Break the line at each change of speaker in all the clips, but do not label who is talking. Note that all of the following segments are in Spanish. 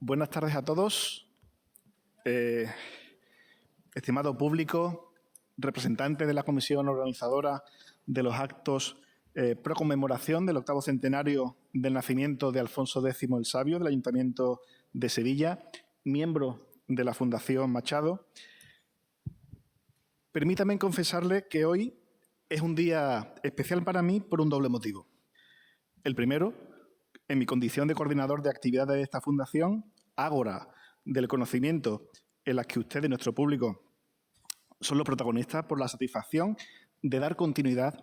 Buenas tardes a todos. Estimado público, representante de la comisión organizadora de los actos pro conmemoración del 8º centenario del nacimiento de Alfonso X el Sabio del Ayuntamiento de Sevilla, miembro de la Fundación Machado. Permítame confesarle que hoy es un día especial para mí por un doble motivo. El primero, en mi condición de coordinador de actividades de esta fundación, ágora del conocimiento en las que usted y nuestro público son los protagonistas, por la satisfacción de dar continuidad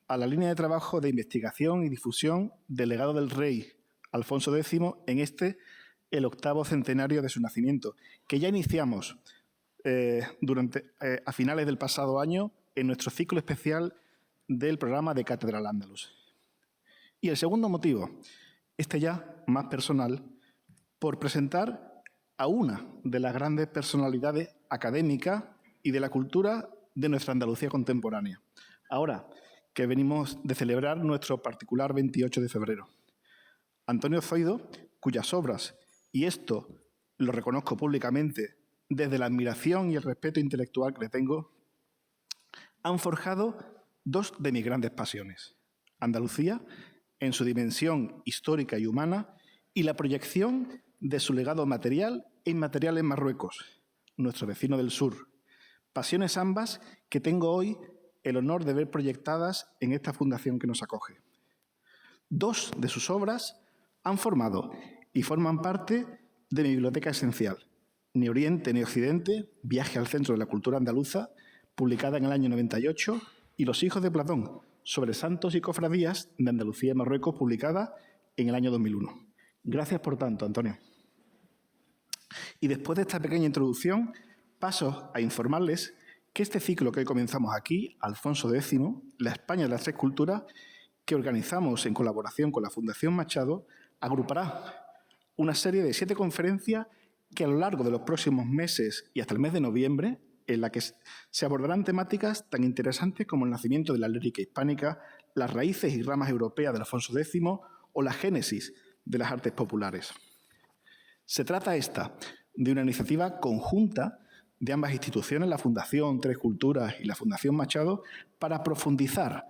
a la línea de trabajo de investigación y difusión del legado del rey Alfonso X en el 8º centenario de su nacimiento, que ya iniciamos a finales del pasado año en nuestro ciclo especial del programa de Cátedra Al-Ándalus. Y el segundo motivo, ya más personal, por presentar a una de las grandes personalidades académicas y de la cultura de nuestra Andalucía contemporánea, ahora que venimos de celebrar nuestro particular 28 de febrero. Antonio Zoido, cuyas obras, y esto lo reconozco públicamente desde la admiración y el respeto intelectual que le tengo, han forjado dos de mis grandes pasiones: Andalucía, en su dimensión histórica y humana, y la proyección de su legado material e inmaterial en Marruecos, nuestro vecino del sur. Pasiones ambas que tengo hoy el honor de ver proyectadas en esta fundación que nos acoge. Dos de sus obras han formado y forman parte de mi biblioteca esencial: Ni Oriente ni Occidente, viaje al centro de la cultura andaluza, publicada en el año 98, y Los hijos de Platón, sobre santos y cofradías de Andalucía y Marruecos, publicada en el año 2001. Gracias por tanto, Antonio. Y después de esta pequeña introducción, paso a informarles que este ciclo que hoy comenzamos aquí, Alfonso X, la España de las tres culturas, que organizamos en colaboración con la Fundación Machado, agrupará una serie de 7 conferencias que a lo largo de los próximos meses y hasta el mes de noviembre, en la que se abordarán temáticas tan interesantes como el nacimiento de la lírica hispánica, las raíces y ramas europeas de Alfonso X o la génesis de las artes populares. Se trata de una iniciativa conjunta de ambas instituciones, la Fundación Tres Culturas y la Fundación Machado, para profundizar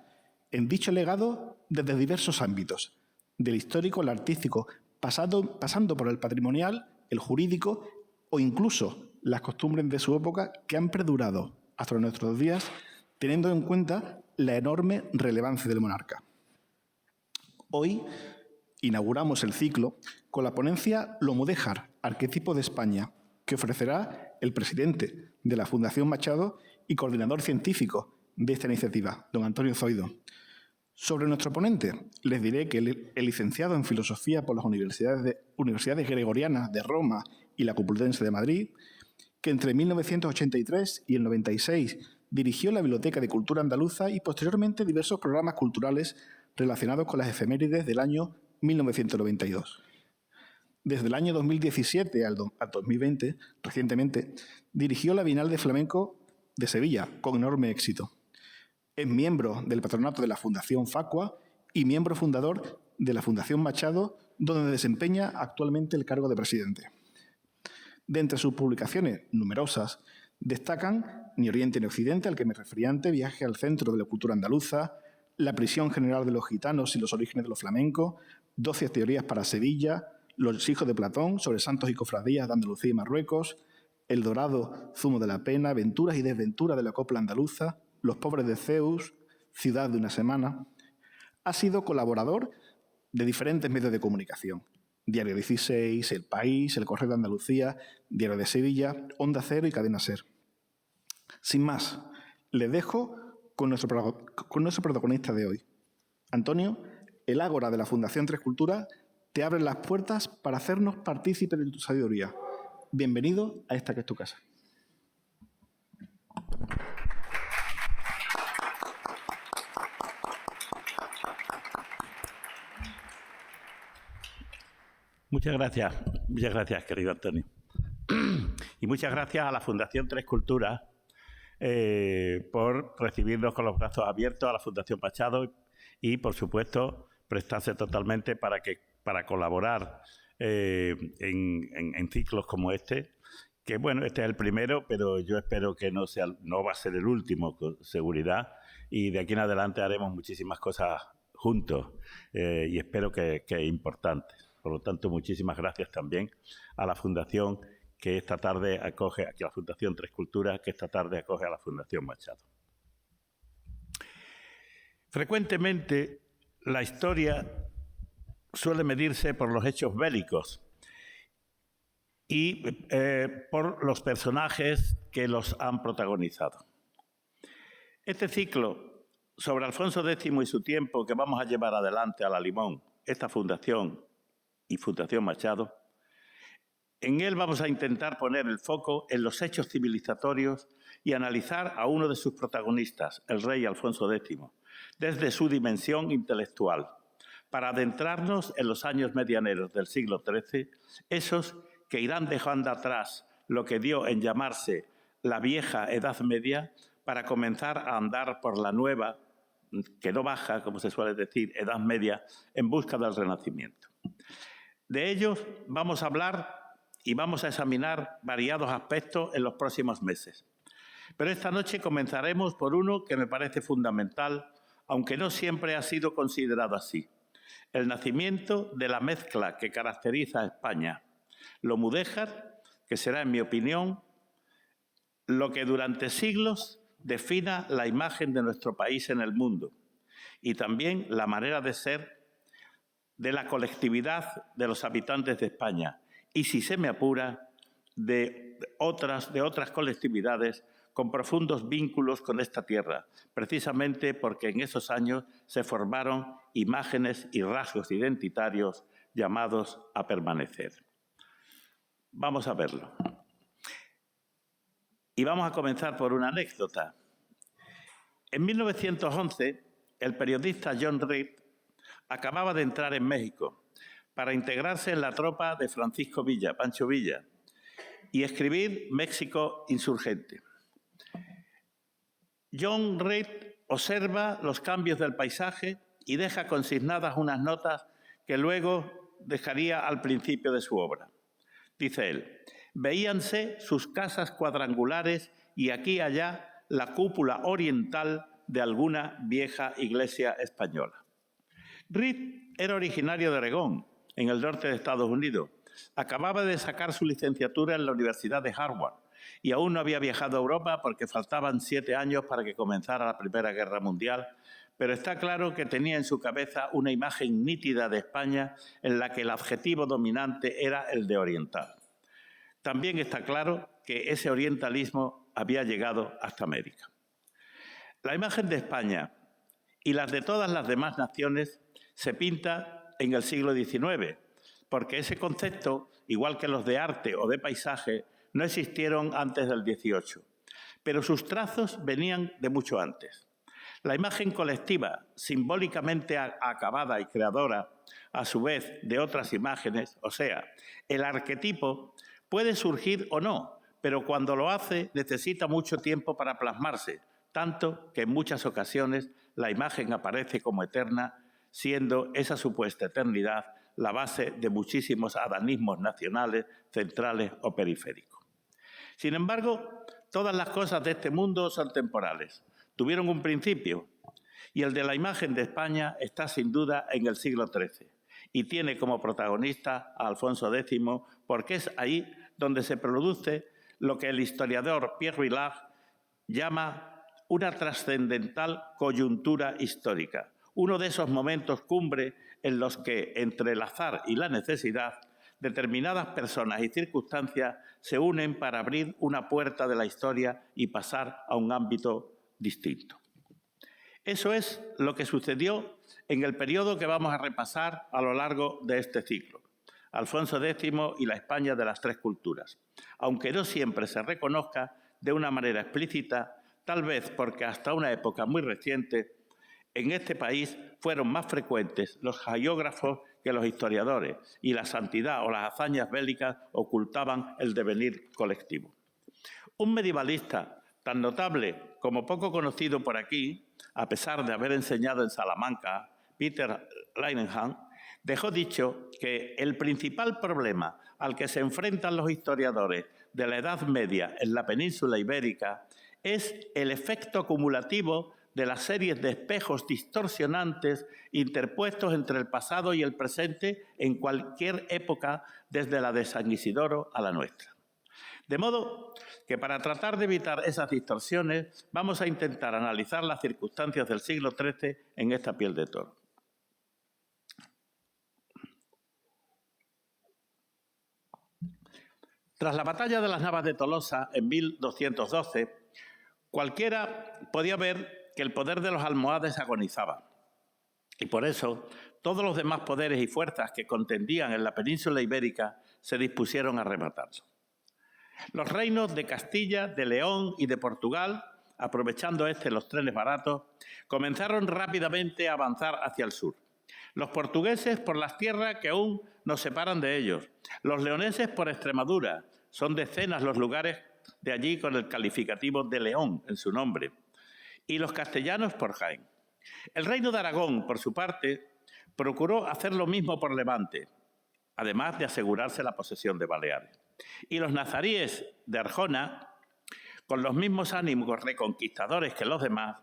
en dicho legado desde diversos ámbitos, del histórico al artístico, pasando por el patrimonial, el jurídico o incluso las costumbres de su época que han perdurado hasta nuestros días, teniendo en cuenta la enorme relevancia del monarca. Hoy inauguramos el ciclo con la ponencia Lo Mudéjar, arquetipo de España, que ofrecerá el presidente de la Fundación Machado y coordinador científico de esta iniciativa, don Antonio Zoido. Sobre nuestro ponente, les diré que el licenciado en Filosofía por las Universidades Gregorianas de Roma y la Complutense de Madrid, que entre 1983 y el 96 dirigió la Biblioteca de Cultura Andaluza y posteriormente diversos programas culturales relacionados con las efemérides del año 1992. Desde el año 2017 al 2020, recientemente, dirigió la Bienal de Flamenco de Sevilla con enorme éxito. Es miembro del patronato de la Fundación Facua y miembro fundador de la Fundación Machado, donde desempeña actualmente el cargo de presidente. De entre sus publicaciones numerosas destacan Ni Oriente ni Occidente, al que me refería antes, viaje al centro de la cultura andaluza, La prisión general de los gitanos y los orígenes de los flamencos, 12 teorías para Sevilla, Los hijos de Platón, sobre santos y cofradías de Andalucía y Marruecos, El dorado zumo de la pena, Aventuras y desventuras de la copla andaluza, Los pobres de Zeus, Ciudad de una semana. Ha sido colaborador de diferentes medios de comunicación: Diario 16, El País, El Correo de Andalucía, Diario de Sevilla, Onda Cero y Cadena Ser. Sin más, les dejo con nuestro protagonista de hoy. Antonio, el ágora de la Fundación Tres Culturas, te abre las puertas para hacernos partícipes de tu sabiduría. Bienvenido a esta que es tu casa.
Muchas gracias, querido Antonio. Y muchas gracias a la Fundación Tres Culturas por recibirnos con los brazos abiertos, a la Fundación Machado y, por supuesto, prestarse totalmente para colaborar en ciclos como este, que bueno, este es el primero, pero yo espero que no va a ser el último, con seguridad, y de aquí en adelante haremos muchísimas cosas juntos y espero que es importante. Por lo tanto, muchísimas gracias también a la Fundación que esta tarde acoge, aquí a la Fundación Tres Culturas, que esta tarde acoge a la Fundación Machado. Frecuentemente, la historia suele medirse por los hechos bélicos y por los personajes que los han protagonizado. Este ciclo sobre Alfonso X y su tiempo que vamos a llevar adelante a La Limón, esta fundación y Fundación Machado, en él vamos a intentar poner el foco en los hechos civilizatorios y analizar a uno de sus protagonistas, el rey Alfonso X, desde su dimensión intelectual, para adentrarnos en los años medianeros del siglo XIII, esos que irán dejando atrás lo que dio en llamarse la vieja Edad Media para comenzar a andar por la nueva, que no baja, como se suele decir, Edad Media, en busca del Renacimiento. De ellos vamos a hablar y vamos a examinar variados aspectos en los próximos meses. Pero esta noche comenzaremos por uno que me parece fundamental, aunque no siempre ha sido considerado así: el nacimiento de la mezcla que caracteriza a España, lo mudéjar, que será, en mi opinión, lo que durante siglos defina la imagen de nuestro país en el mundo y también la manera de ser de la colectividad de los habitantes de España y, si se me apura, de otras colectividades con profundos vínculos con esta tierra, precisamente porque en esos años se formaron imágenes y rasgos identitarios llamados a permanecer. Vamos a verlo. Y vamos a comenzar por una anécdota. En 1911, el periodista John Reed acababa de entrar en México para integrarse en la tropa de Francisco Villa, Pancho Villa, y escribir México insurgente. John Reed observa los cambios del paisaje y deja consignadas unas notas que luego dejaría al principio de su obra. Dice él: veíanse sus casas cuadrangulares y aquí y allá la cúpula oriental de alguna vieja iglesia española. Reed era originario de Oregón, en el norte de Estados Unidos. Acababa de sacar su licenciatura en la Universidad de Harvard y aún no había viajado a Europa porque faltaban 7 años para que comenzara la Primera Guerra Mundial, pero está claro que tenía en su cabeza una imagen nítida de España en la que el adjetivo dominante era el de oriental. También está claro que ese orientalismo había llegado hasta América. La imagen de España y las de todas las demás naciones se pinta en el siglo XIX, porque ese concepto, igual que los de arte o de paisaje, no existieron antes del XVIII, pero sus trazos venían de mucho antes. La imagen colectiva, simbólicamente acabada y creadora, a su vez, de otras imágenes, o sea, el arquetipo, puede surgir o no, pero cuando lo hace necesita mucho tiempo para plasmarse, tanto que en muchas ocasiones la imagen aparece como eterna, siendo esa supuesta eternidad la base de muchísimos adanismos nacionales, centrales o periféricos. Sin embargo, todas las cosas de este mundo son temporales. Tuvieron un principio, y el de la imagen de España está sin duda en el siglo XIII y tiene como protagonista a Alfonso X, porque es ahí donde se produce lo que el historiador Pierre Vilar llama una trascendental coyuntura histórica, uno de esos momentos cumbre en los que, entre el azar y la necesidad, determinadas personas y circunstancias se unen para abrir una puerta de la historia y pasar a un ámbito distinto. Eso es lo que sucedió en el periodo que vamos a repasar a lo largo de este ciclo: Alfonso X y la España de las Tres Culturas, aunque no siempre se reconozca de una manera explícita, tal vez porque hasta una época muy reciente en este país fueron más frecuentes los hagiógrafos que los historiadores y la santidad o las hazañas bélicas ocultaban el devenir colectivo. Un medievalista tan notable como poco conocido por aquí, a pesar de haber enseñado en Salamanca, Peter Linehan, dejó dicho que el principal problema al que se enfrentan los historiadores de la Edad Media en la península ibérica es el efecto acumulativo de las series de espejos distorsionantes interpuestos entre el pasado y el presente en cualquier época, desde la de San Isidoro a la nuestra. De modo que para tratar de evitar esas distorsiones vamos a intentar analizar las circunstancias del siglo XIII en esta piel de toro. Tras la batalla de las Navas de Tolosa en 1212, cualquiera podía ver que el poder de los almohades agonizaba. Y por eso, todos los demás poderes y fuerzas que contendían en la península ibérica se dispusieron a rematarlo. Los reinos de Castilla, de León y de Portugal, aprovechando los trenes baratos, comenzaron rápidamente a avanzar hacia el sur. Los portugueses por las tierras que aún nos separan de ellos. Los leoneses por Extremadura. Son decenas los lugares de allí con el calificativo de León en su nombre. Y los castellanos por Jaén. El reino de Aragón, por su parte, procuró hacer lo mismo por Levante, además de asegurarse la posesión de Baleares. Y los nazaríes de Arjona, con los mismos ánimos reconquistadores que los demás,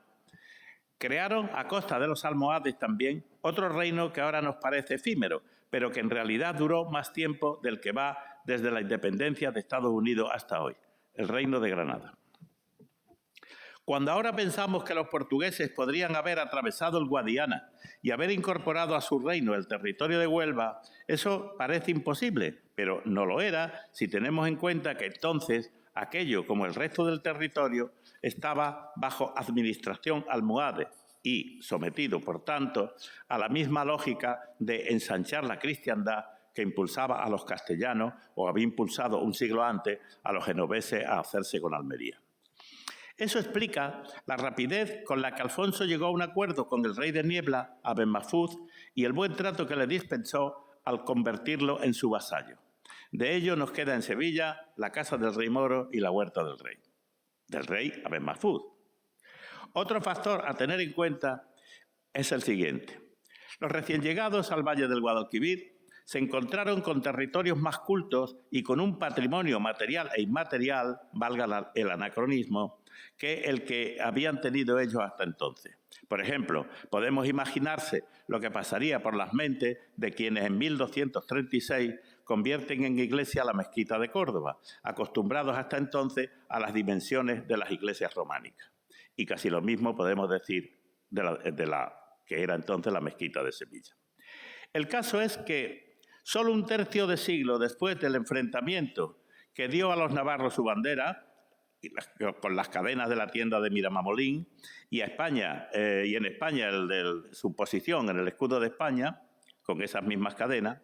crearon a costa de los almohades también otro reino que ahora nos parece efímero, pero que en realidad duró más tiempo del que va desde la independencia de Estados Unidos hasta hoy, el Reino de Granada. Cuando ahora pensamos que los portugueses podrían haber atravesado el Guadiana y haber incorporado a su reino el territorio de Huelva, eso parece imposible, pero no lo era si tenemos en cuenta que entonces aquello, como el resto del territorio, estaba bajo administración almohade y sometido, por tanto, a la misma lógica de ensanchar la cristiandad que impulsaba a los castellanos o había impulsado un siglo antes a los genoveses a hacerse con Almería. Eso explica la rapidez con la que Alfonso llegó a un acuerdo con el rey de Niebla, Aben Mahfouz, y el buen trato que le dispensó al convertirlo en su vasallo. De ello nos queda en Sevilla la casa del rey Moro y la huerta del rey Aben Mahfouz. Otro factor a tener en cuenta es el siguiente. Los recién llegados al Valle del Guadalquivir se encontraron con territorios más cultos y con un patrimonio material e inmaterial, valga el anacronismo, que el que habían tenido ellos hasta entonces. Por ejemplo, podemos imaginarse lo que pasaría por las mentes de quienes en 1236 convierten en iglesia la mezquita de Córdoba, acostumbrados hasta entonces a las dimensiones de las iglesias románicas. Y casi lo mismo podemos decir de la que era entonces la mezquita de Sevilla. El caso es que solo un tercio de siglo después del enfrentamiento que dio a los navarros su bandera, con las cadenas de la tienda de Miramamolín, y en España su posición en el escudo de España, con esas mismas cadenas,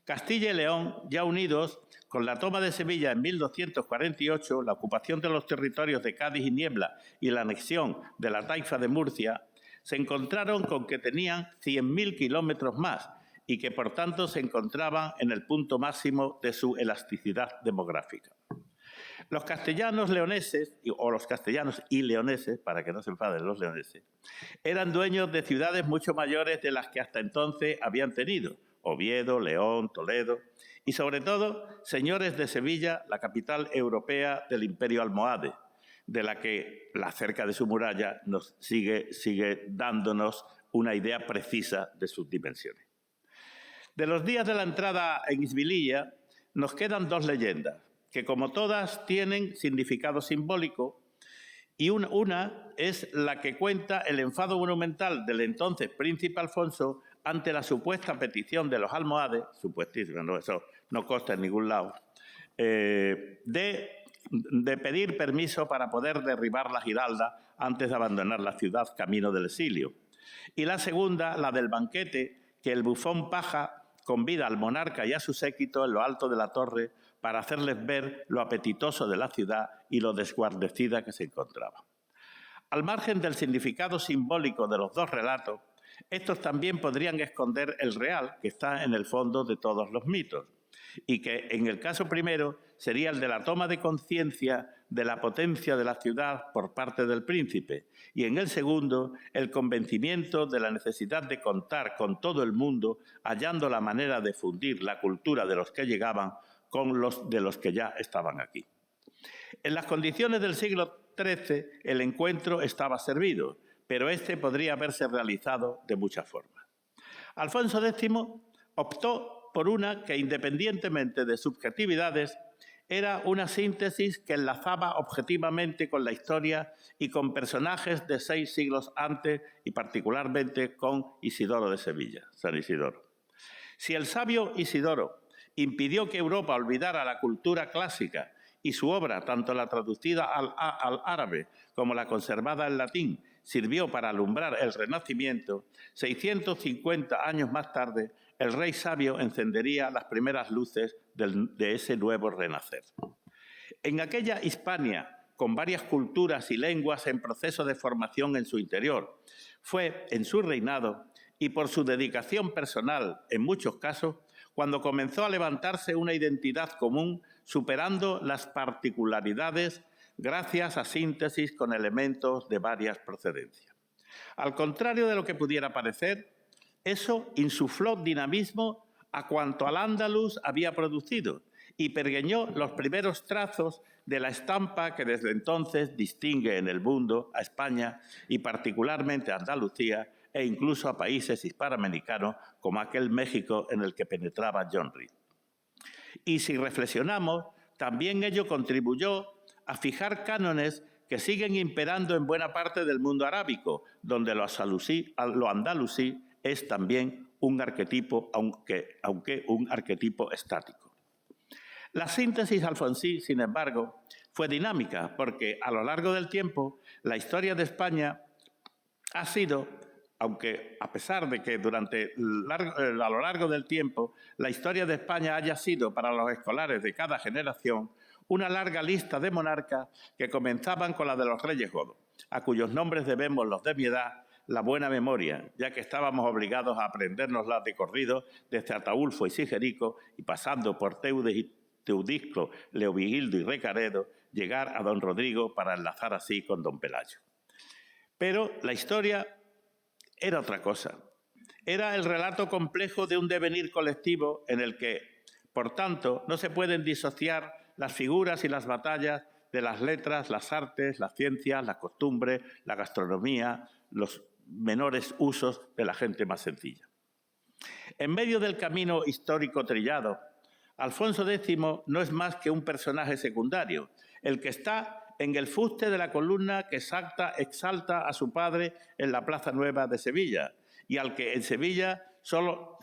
Castilla y León, ya unidos, con la toma de Sevilla en 1248, la ocupación de los territorios de Cádiz y Niebla y la anexión de la taifa de Murcia, se encontraron con que tenían 100.000 kilómetros más y que, por tanto, se encontraban en el punto máximo de su elasticidad demográfica. Los castellanos leoneses, o los castellanos y leoneses, para que no se enfaden los leoneses, eran dueños de ciudades mucho mayores de las que hasta entonces habían tenido, Oviedo, León, Toledo, y sobre todo señores de Sevilla, la capital europea del Imperio almohade, de la que la cerca de su muralla nos sigue dándonos una idea precisa de sus dimensiones. De los días de la entrada en Isbililla nos quedan dos leyendas, que como todas tienen significado simbólico, y una es la que cuenta el enfado monumental del entonces príncipe Alfonso ante la supuesta petición de los almohades, supuestísima, no, eso no consta en ningún lado, de pedir permiso para poder derribar la Giralda antes de abandonar la ciudad camino del exilio. Y la segunda, la del banquete que el bufón Paja convida al monarca y a su séquito en lo alto de la torre para hacerles ver lo apetitoso de la ciudad y lo desguarnecida que se encontraba. Al margen del significado simbólico de los dos relatos, estos también podrían esconder el real que está en el fondo de todos los mitos. y que en el caso primero sería el de la toma de conciencia de la potencia de la ciudad por parte del príncipe, y en el segundo el convencimiento de la necesidad de contar con todo el mundo, hallando la manera de fundir la cultura de los que llegaban con los de los que ya estaban aquí. En las condiciones del siglo XIII el encuentro estaba servido, pero este podría haberse realizado de muchas formas. Alfonso X optó por una que, independientemente de subjetividades, era una síntesis que enlazaba objetivamente con la historia y con personajes de 6 siglos antes, y particularmente con Isidoro de Sevilla, San Isidoro. Si el sabio Isidoro impidió que Europa olvidara la cultura clásica y su obra, tanto la traducida al árabe como la conservada en latín, sirvió para alumbrar el Renacimiento, 650 años más tarde, el rey sabio encendería las primeras luces de ese nuevo renacer. En aquella Hispania, con varias culturas y lenguas en proceso de formación en su interior, fue en su reinado y por su dedicación personal, en muchos casos, cuando comenzó a levantarse una identidad común, superando las particularidades gracias a síntesis con elementos de varias procedencias. Al contrario de lo que pudiera parecer, eso insufló dinamismo a cuanto Al-Ándalus había producido y pergeñó los primeros trazos de la estampa que desde entonces distingue en el mundo a España y particularmente a Andalucía e incluso a países hispanoamericanos como aquel México en el que penetraba John Reed. Y si reflexionamos, también ello contribuyó a fijar cánones que siguen imperando en buena parte del mundo arábico, donde lo andalusí es también un arquetipo, aunque un arquetipo estático. La síntesis alfonsí, sin embargo, fue dinámica, porque a lo largo del tiempo la historia de España ha sido, aunque a pesar de que a lo largo del tiempo la historia de España haya sido para los escolares de cada generación una larga lista de monarcas que comenzaban con la de los reyes godos, a cuyos nombres debemos los de mi edad la buena memoria, ya que estábamos obligados a aprendérnoslas de corrido desde Ataulfo y Sigerico y pasando por Teudes, Teudisco, Leovigildo y Recaredo, llegar a don Rodrigo para enlazar así con don Pelayo. Pero la historia era otra cosa. Era el relato complejo de un devenir colectivo en el que, por tanto, no se pueden disociar las figuras y las batallas de las letras, las artes, las ciencias, las costumbres, la gastronomía, los menores usos de la gente más sencilla. En medio del camino histórico trillado, Alfonso X no es más que un personaje secundario, el que está en el fuste de la columna que exalta a su padre en la Plaza Nueva de Sevilla y al que en Sevilla solo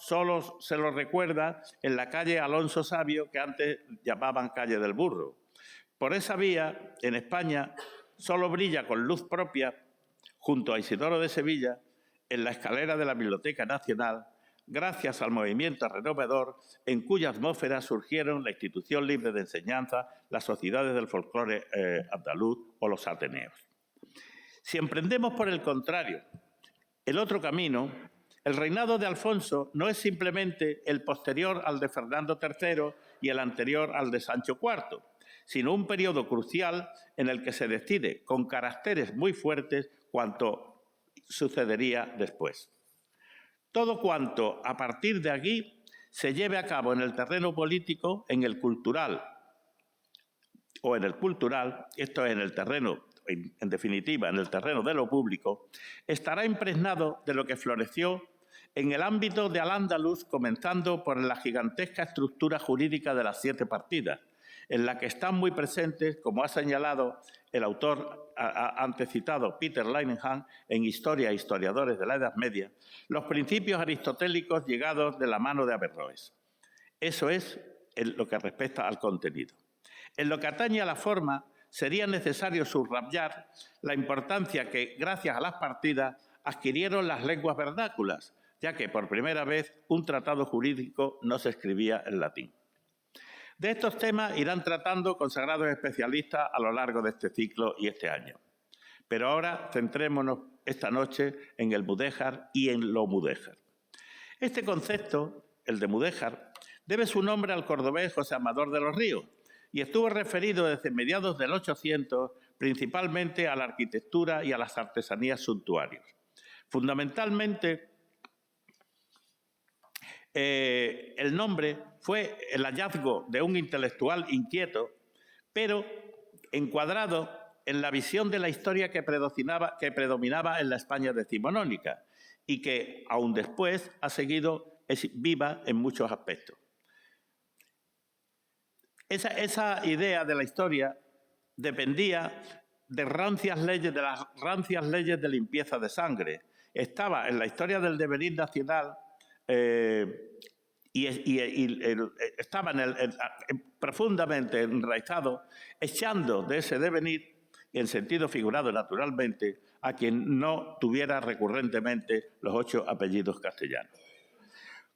se lo recuerda en la calle Alonso Sabio, que antes llamaban calle del Burro. Por esa vía, en España, solo brilla con luz propia, junto a Isidoro de Sevilla, en la escalera de la Biblioteca Nacional, gracias al movimiento renovador en cuya atmósfera surgieron la Institución Libre de Enseñanza, las sociedades del folclore andaluz o los ateneos. Si emprendemos, por el contrario, el otro camino, el reinado de Alfonso no es simplemente el posterior al de Fernando III y el anterior al de Sancho IV, sino un periodo crucial en el que se decide, con caracteres muy fuertes, cuanto sucedería después. Todo cuanto a partir de aquí se lleve a cabo en el terreno político, en el cultural, esto es en el terreno, en definitiva, en el terreno de lo público, estará impregnado de lo que floreció en el ámbito de Al-Ándalus, comenzando por la gigantesca estructura jurídica de las 7 partidas, en la que están muy presentes, como ha señalado el autor antes citado Peter Linehan en Historia e Historiadores de la Edad Media, los principios aristotélicos llegados de la mano de Averroes. Eso es en lo que respecta al contenido. En lo que atañe a la forma, sería necesario subrayar la importancia que, gracias a las partidas, adquirieron las lenguas vernáculas, ya que por primera vez un tratado jurídico no se escribía en latín. De estos temas irán tratando consagrados especialistas a lo largo de este ciclo y este año. Pero ahora centrémonos esta noche en el mudéjar y en lo mudéjar. Este concepto, el de mudéjar, debe su nombre al cordobés José Amador de los Ríos y estuvo referido desde mediados del 800 principalmente a la arquitectura y a las artesanías suntuarios. Fundamentalmente, el nombre fue el hallazgo de un intelectual inquieto, pero encuadrado en la visión de la historia que predominaba en la España decimonónica y que, aún después, ha seguido viva en muchos aspectos. Esa idea de la historia dependía de las rancias leyes de limpieza de sangre. Estaba en la historia del devenir nacional estaba profundamente enraizado, echando de ese devenir, en sentido figurado naturalmente, a quien no tuviera recurrentemente los 8 apellidos castellanos.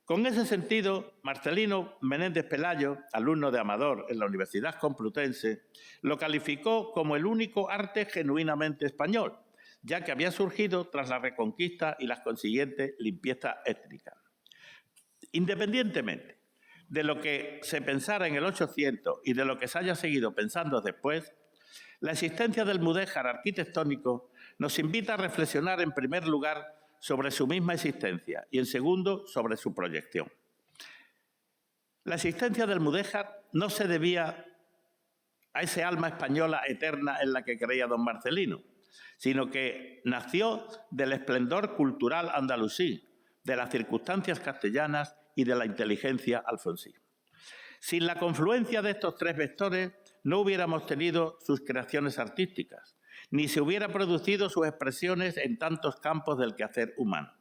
Con ese sentido, Marcelino Menéndez Pelayo, alumno de Amador en la Universidad Complutense, lo calificó como el único arte genuinamente español, ya que había surgido tras la Reconquista y la consiguiente limpieza étnica. Independientemente de lo que se pensara en el 800 y de lo que se haya seguido pensando después, la existencia del mudéjar arquitectónico nos invita a reflexionar en primer lugar sobre su misma existencia y en segundo sobre su proyección. La existencia del mudéjar no se debía a ese alma española eterna en la que creía don Marcelino, sino que nació del esplendor cultural andalusí, de las circunstancias castellanas y de la inteligencia alfonsí. Sin la confluencia de estos 3 vectores no hubiéramos tenido sus creaciones artísticas, ni se hubiera producido sus expresiones en tantos campos del quehacer humano.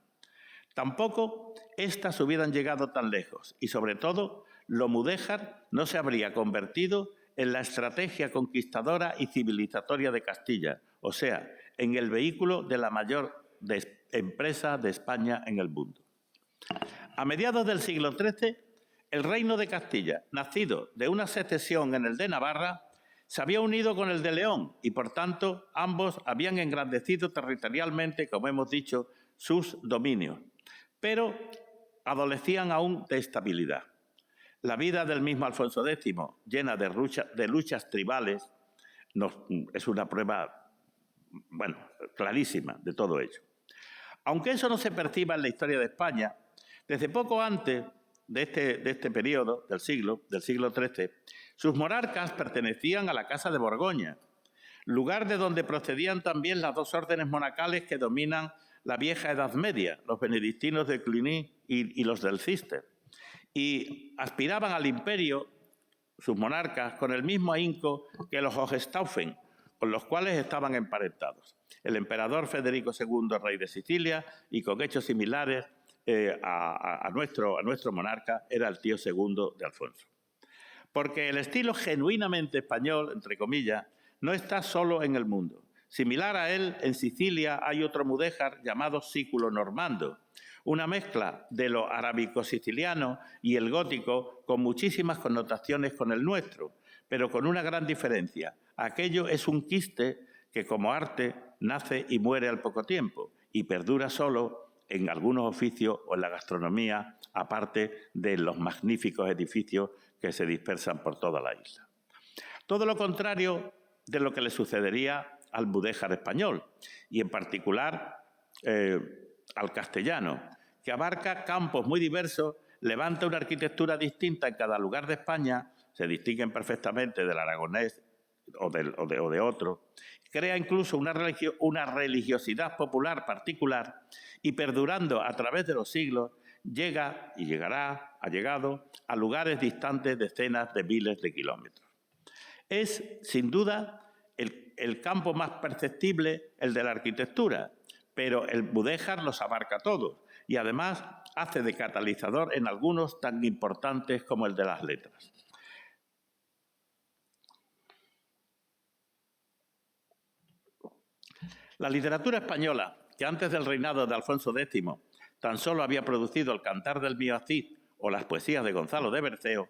Tampoco éstas hubieran llegado tan lejos y, sobre todo, lo mudéjar no se habría convertido en la estrategia conquistadora y civilizatoria de Castilla, o sea, en el vehículo de la mayor empresa de España en el mundo. A mediados del siglo XIII, el reino de Castilla, nacido de una secesión en el de Navarra, se había unido con el de León y, por tanto, ambos habían engrandecido territorialmente, como hemos dicho, sus dominios, pero adolecían aún de estabilidad. La vida del mismo Alfonso X, llena de luchas tribales, es una prueba clarísima de todo ello. Aunque eso no se perciba en la historia de España, desde poco antes de este periodo del siglo XIII, sus monarcas pertenecían a la Casa de Borgoña, lugar de donde procedían también las 2 órdenes monacales que dominan la vieja Edad Media, los benedictinos de Cluny y los del Císter, y aspiraban al imperio, sus monarcas, con el mismo ahínco que los Hohenstaufen, con los cuales estaban emparentados. El emperador Federico II, rey de Sicilia, y con hechos similares a nuestro monarca, era el tío segundo de Alfonso. Porque el estilo genuinamente español, entre comillas, no está solo en el mundo. Similar a él, en Sicilia hay otro mudéjar llamado sículo normando, una mezcla de lo arábico-siciliano y el gótico con muchísimas connotaciones con el nuestro, pero con una gran diferencia. Aquello es un quiste que, como arte, nace y muere al poco tiempo y perdura solo en algunos oficios o en la gastronomía, aparte de los magníficos edificios que se dispersan por toda la isla. Todo lo contrario de lo que le sucedería al mudéjar español y, en particular, al castellano, que abarca campos muy diversos, levanta una arquitectura distinta en cada lugar de España, se distinguen perfectamente del aragonés o de otro, crea incluso una religiosidad popular particular y, perdurando a través de los siglos, llega y ha llegado a lugares distantes decenas de miles de kilómetros. Es, sin duda, el campo más perceptible el de la arquitectura, pero el mudéjar los abarca todos y además hace de catalizador en algunos tan importantes como el de las letras. La literatura española, que antes del reinado de Alfonso X tan solo había producido el Cantar del Mío Cid o las poesías de Gonzalo de Berceo,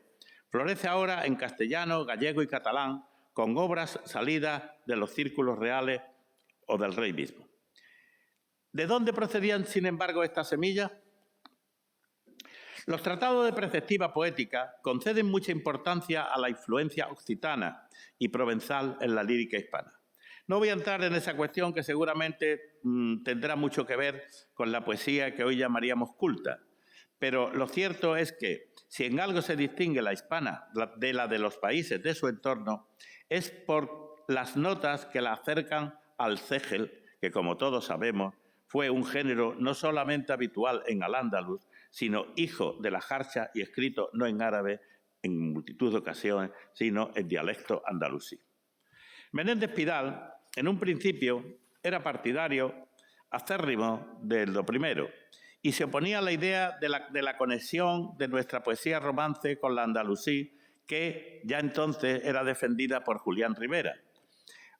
florece ahora en castellano, gallego y catalán con obras salidas de los círculos reales o del rey mismo. ¿De dónde procedían, sin embargo, estas semillas? Los tratados de preceptiva poética conceden mucha importancia a la influencia occitana y provenzal en la lírica hispana. No voy a entrar en esa cuestión que seguramente tendrá mucho que ver con la poesía que hoy llamaríamos culta, pero lo cierto es que si en algo se distingue la hispana de la de los países de su entorno, es por las notas que la acercan al cégel, que como todos sabemos fue un género no solamente habitual en Al-Ándalus, sino hijo de la jarcha y escrito no en árabe en multitud de ocasiones, sino en dialecto andalusí. Menéndez Pidal, en un principio, era partidario acérrimo de lo primero y se oponía a la idea de la conexión de nuestra poesía romance con la andalusí, que ya entonces era defendida por Julián Rivera.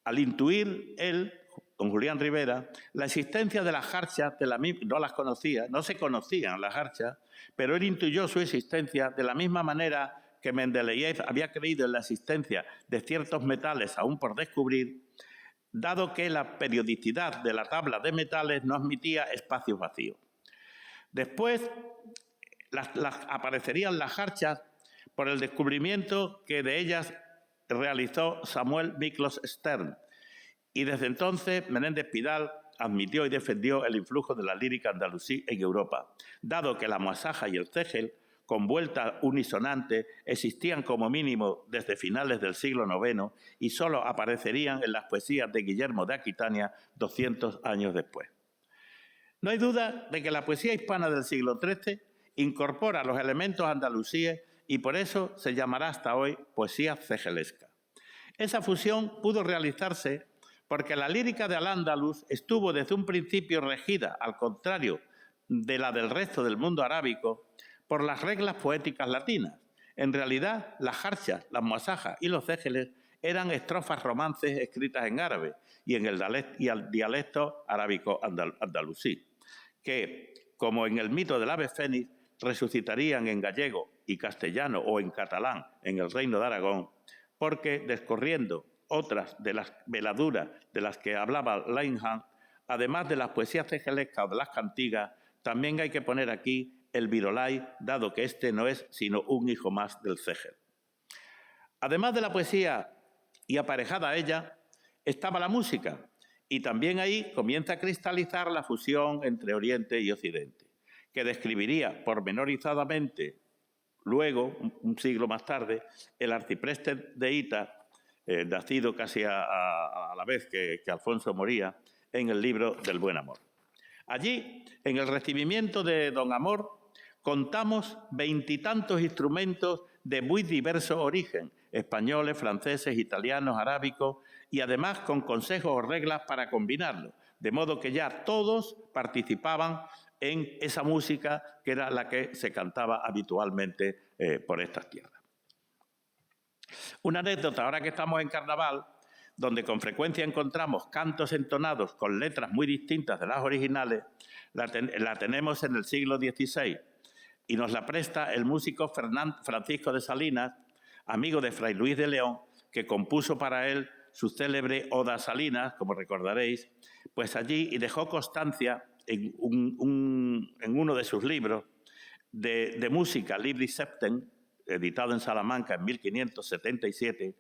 Al intuir él, con Julián Rivera, la existencia de las jarchas, no las conocía, no se conocían las jarchas, pero él intuyó su existencia de la misma manera que Mendeleev había creído en la existencia de ciertos metales aún por descubrir, dado que la periodicidad de la tabla de metales no admitía espacios vacíos. Después aparecerían las jarchas por el descubrimiento que de ellas realizó Samuel Miklos Stern, y desde entonces Menéndez Pidal admitió y defendió el influjo de la lírica andalusí en Europa, dado que la muasaja y el cégel, con vuelta unisonante, existían como mínimo desde finales del siglo IX y solo aparecerían en las poesías de Guillermo de Aquitania 200 años después. No hay duda de que la poesía hispana del siglo XIII incorpora los elementos andalusíes y por eso se llamará hasta hoy poesía cegelesca. Esa fusión pudo realizarse porque la lírica de Al-Ándalus estuvo desde un principio regida, al contrario de la del resto del mundo arábico, por las reglas poéticas latinas. En realidad, las jarchas, las muasajas y los cégeles eran estrofas romances escritas en árabe y en el dialecto arábico andalusí, que, como en el mito del ave fénix, resucitarían en gallego y castellano o en catalán en el Reino de Aragón, porque descorriendo otras de las veladuras de las que hablaba Lainham, además de las poesías cegelescas o de las cantigas, también hay que poner aquí el virolai, dado que este no es sino un hijo más del cégel. Además de la poesía y aparejada a ella, estaba la música, y también ahí comienza a cristalizar la fusión entre Oriente y Occidente, que describiría pormenorizadamente luego, un siglo más tarde, el arcipreste de Hita, nacido casi a la vez que Alfonso moría, en el libro del Buen Amor. Allí, en el recibimiento de Don Amor, contamos 20 y tantos instrumentos de muy diverso origen, españoles, franceses, italianos, arábicos, y además con consejos o reglas para combinarlos, de modo que ya todos participaban en esa música que era la que se cantaba habitualmente por estas tierras. Una anécdota, ahora que estamos en Carnaval, donde con frecuencia encontramos cantos entonados con letras muy distintas de las originales, la tenemos en el siglo XVI y nos la presta el músico Francisco de Salinas, amigo de Fray Luis de León, que compuso para él su célebre Oda a Salinas, como recordaréis, pues allí y dejó constancia en uno de sus libros de música, Libris Septem, editado en Salamanca en 1577,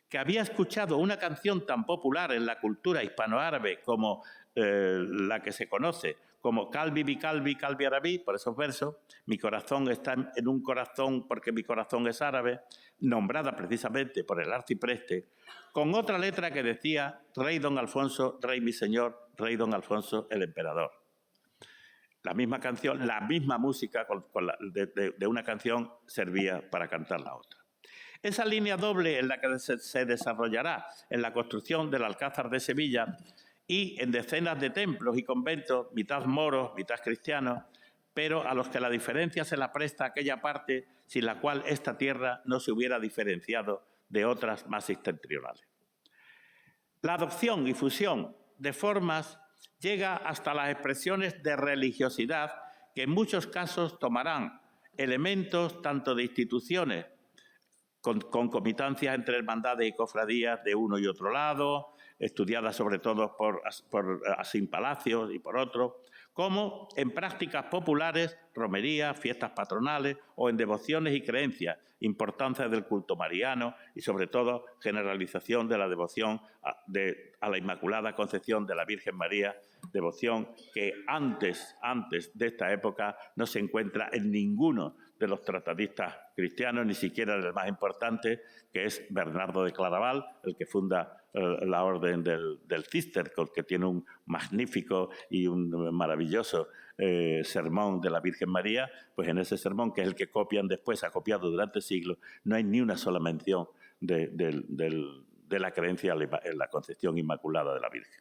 que había escuchado una canción tan popular en la cultura hispanoárabe como la que se conoce como Calvi, Bicalvi, Calvi Arabí, por esos versos, mi corazón está en un corazón porque mi corazón es árabe, nombrada precisamente por el arcipreste, con otra letra que decía, Rey don Alfonso, Rey mi señor, Rey don Alfonso el emperador. La misma canción, la misma música de una canción servía para cantar la otra. Esa línea doble en la que se desarrollará en la construcción del Alcázar de Sevilla y en decenas de templos y conventos, mitad moros, mitad cristianos, pero a los que la diferencia se la presta aquella parte sin la cual esta tierra no se hubiera diferenciado de otras más septentrionales. La adopción y fusión de formas llega hasta las expresiones de religiosidad que en muchos casos tomarán elementos tanto de instituciones con concomitancias entre hermandades y cofradías de uno y otro lado, estudiadas sobre todo por Asín Palacios y por otros, como en prácticas populares, romerías, fiestas patronales o en devociones y creencias, importancia del culto mariano y, sobre todo, generalización de la devoción a la Inmaculada Concepción de la Virgen María, devoción que antes de esta época no se encuentra en ninguno de los tratadistas cristianos, ni siquiera en el más importante, que es Bernardo de Claraval, el que funda la orden del Císter, que tiene un magnífico y un maravilloso sermón de la Virgen María. Pues en ese sermón, que es el que copian después, ha copiado durante siglos, no hay ni una sola mención de la creencia en la Concepción Inmaculada de la Virgen.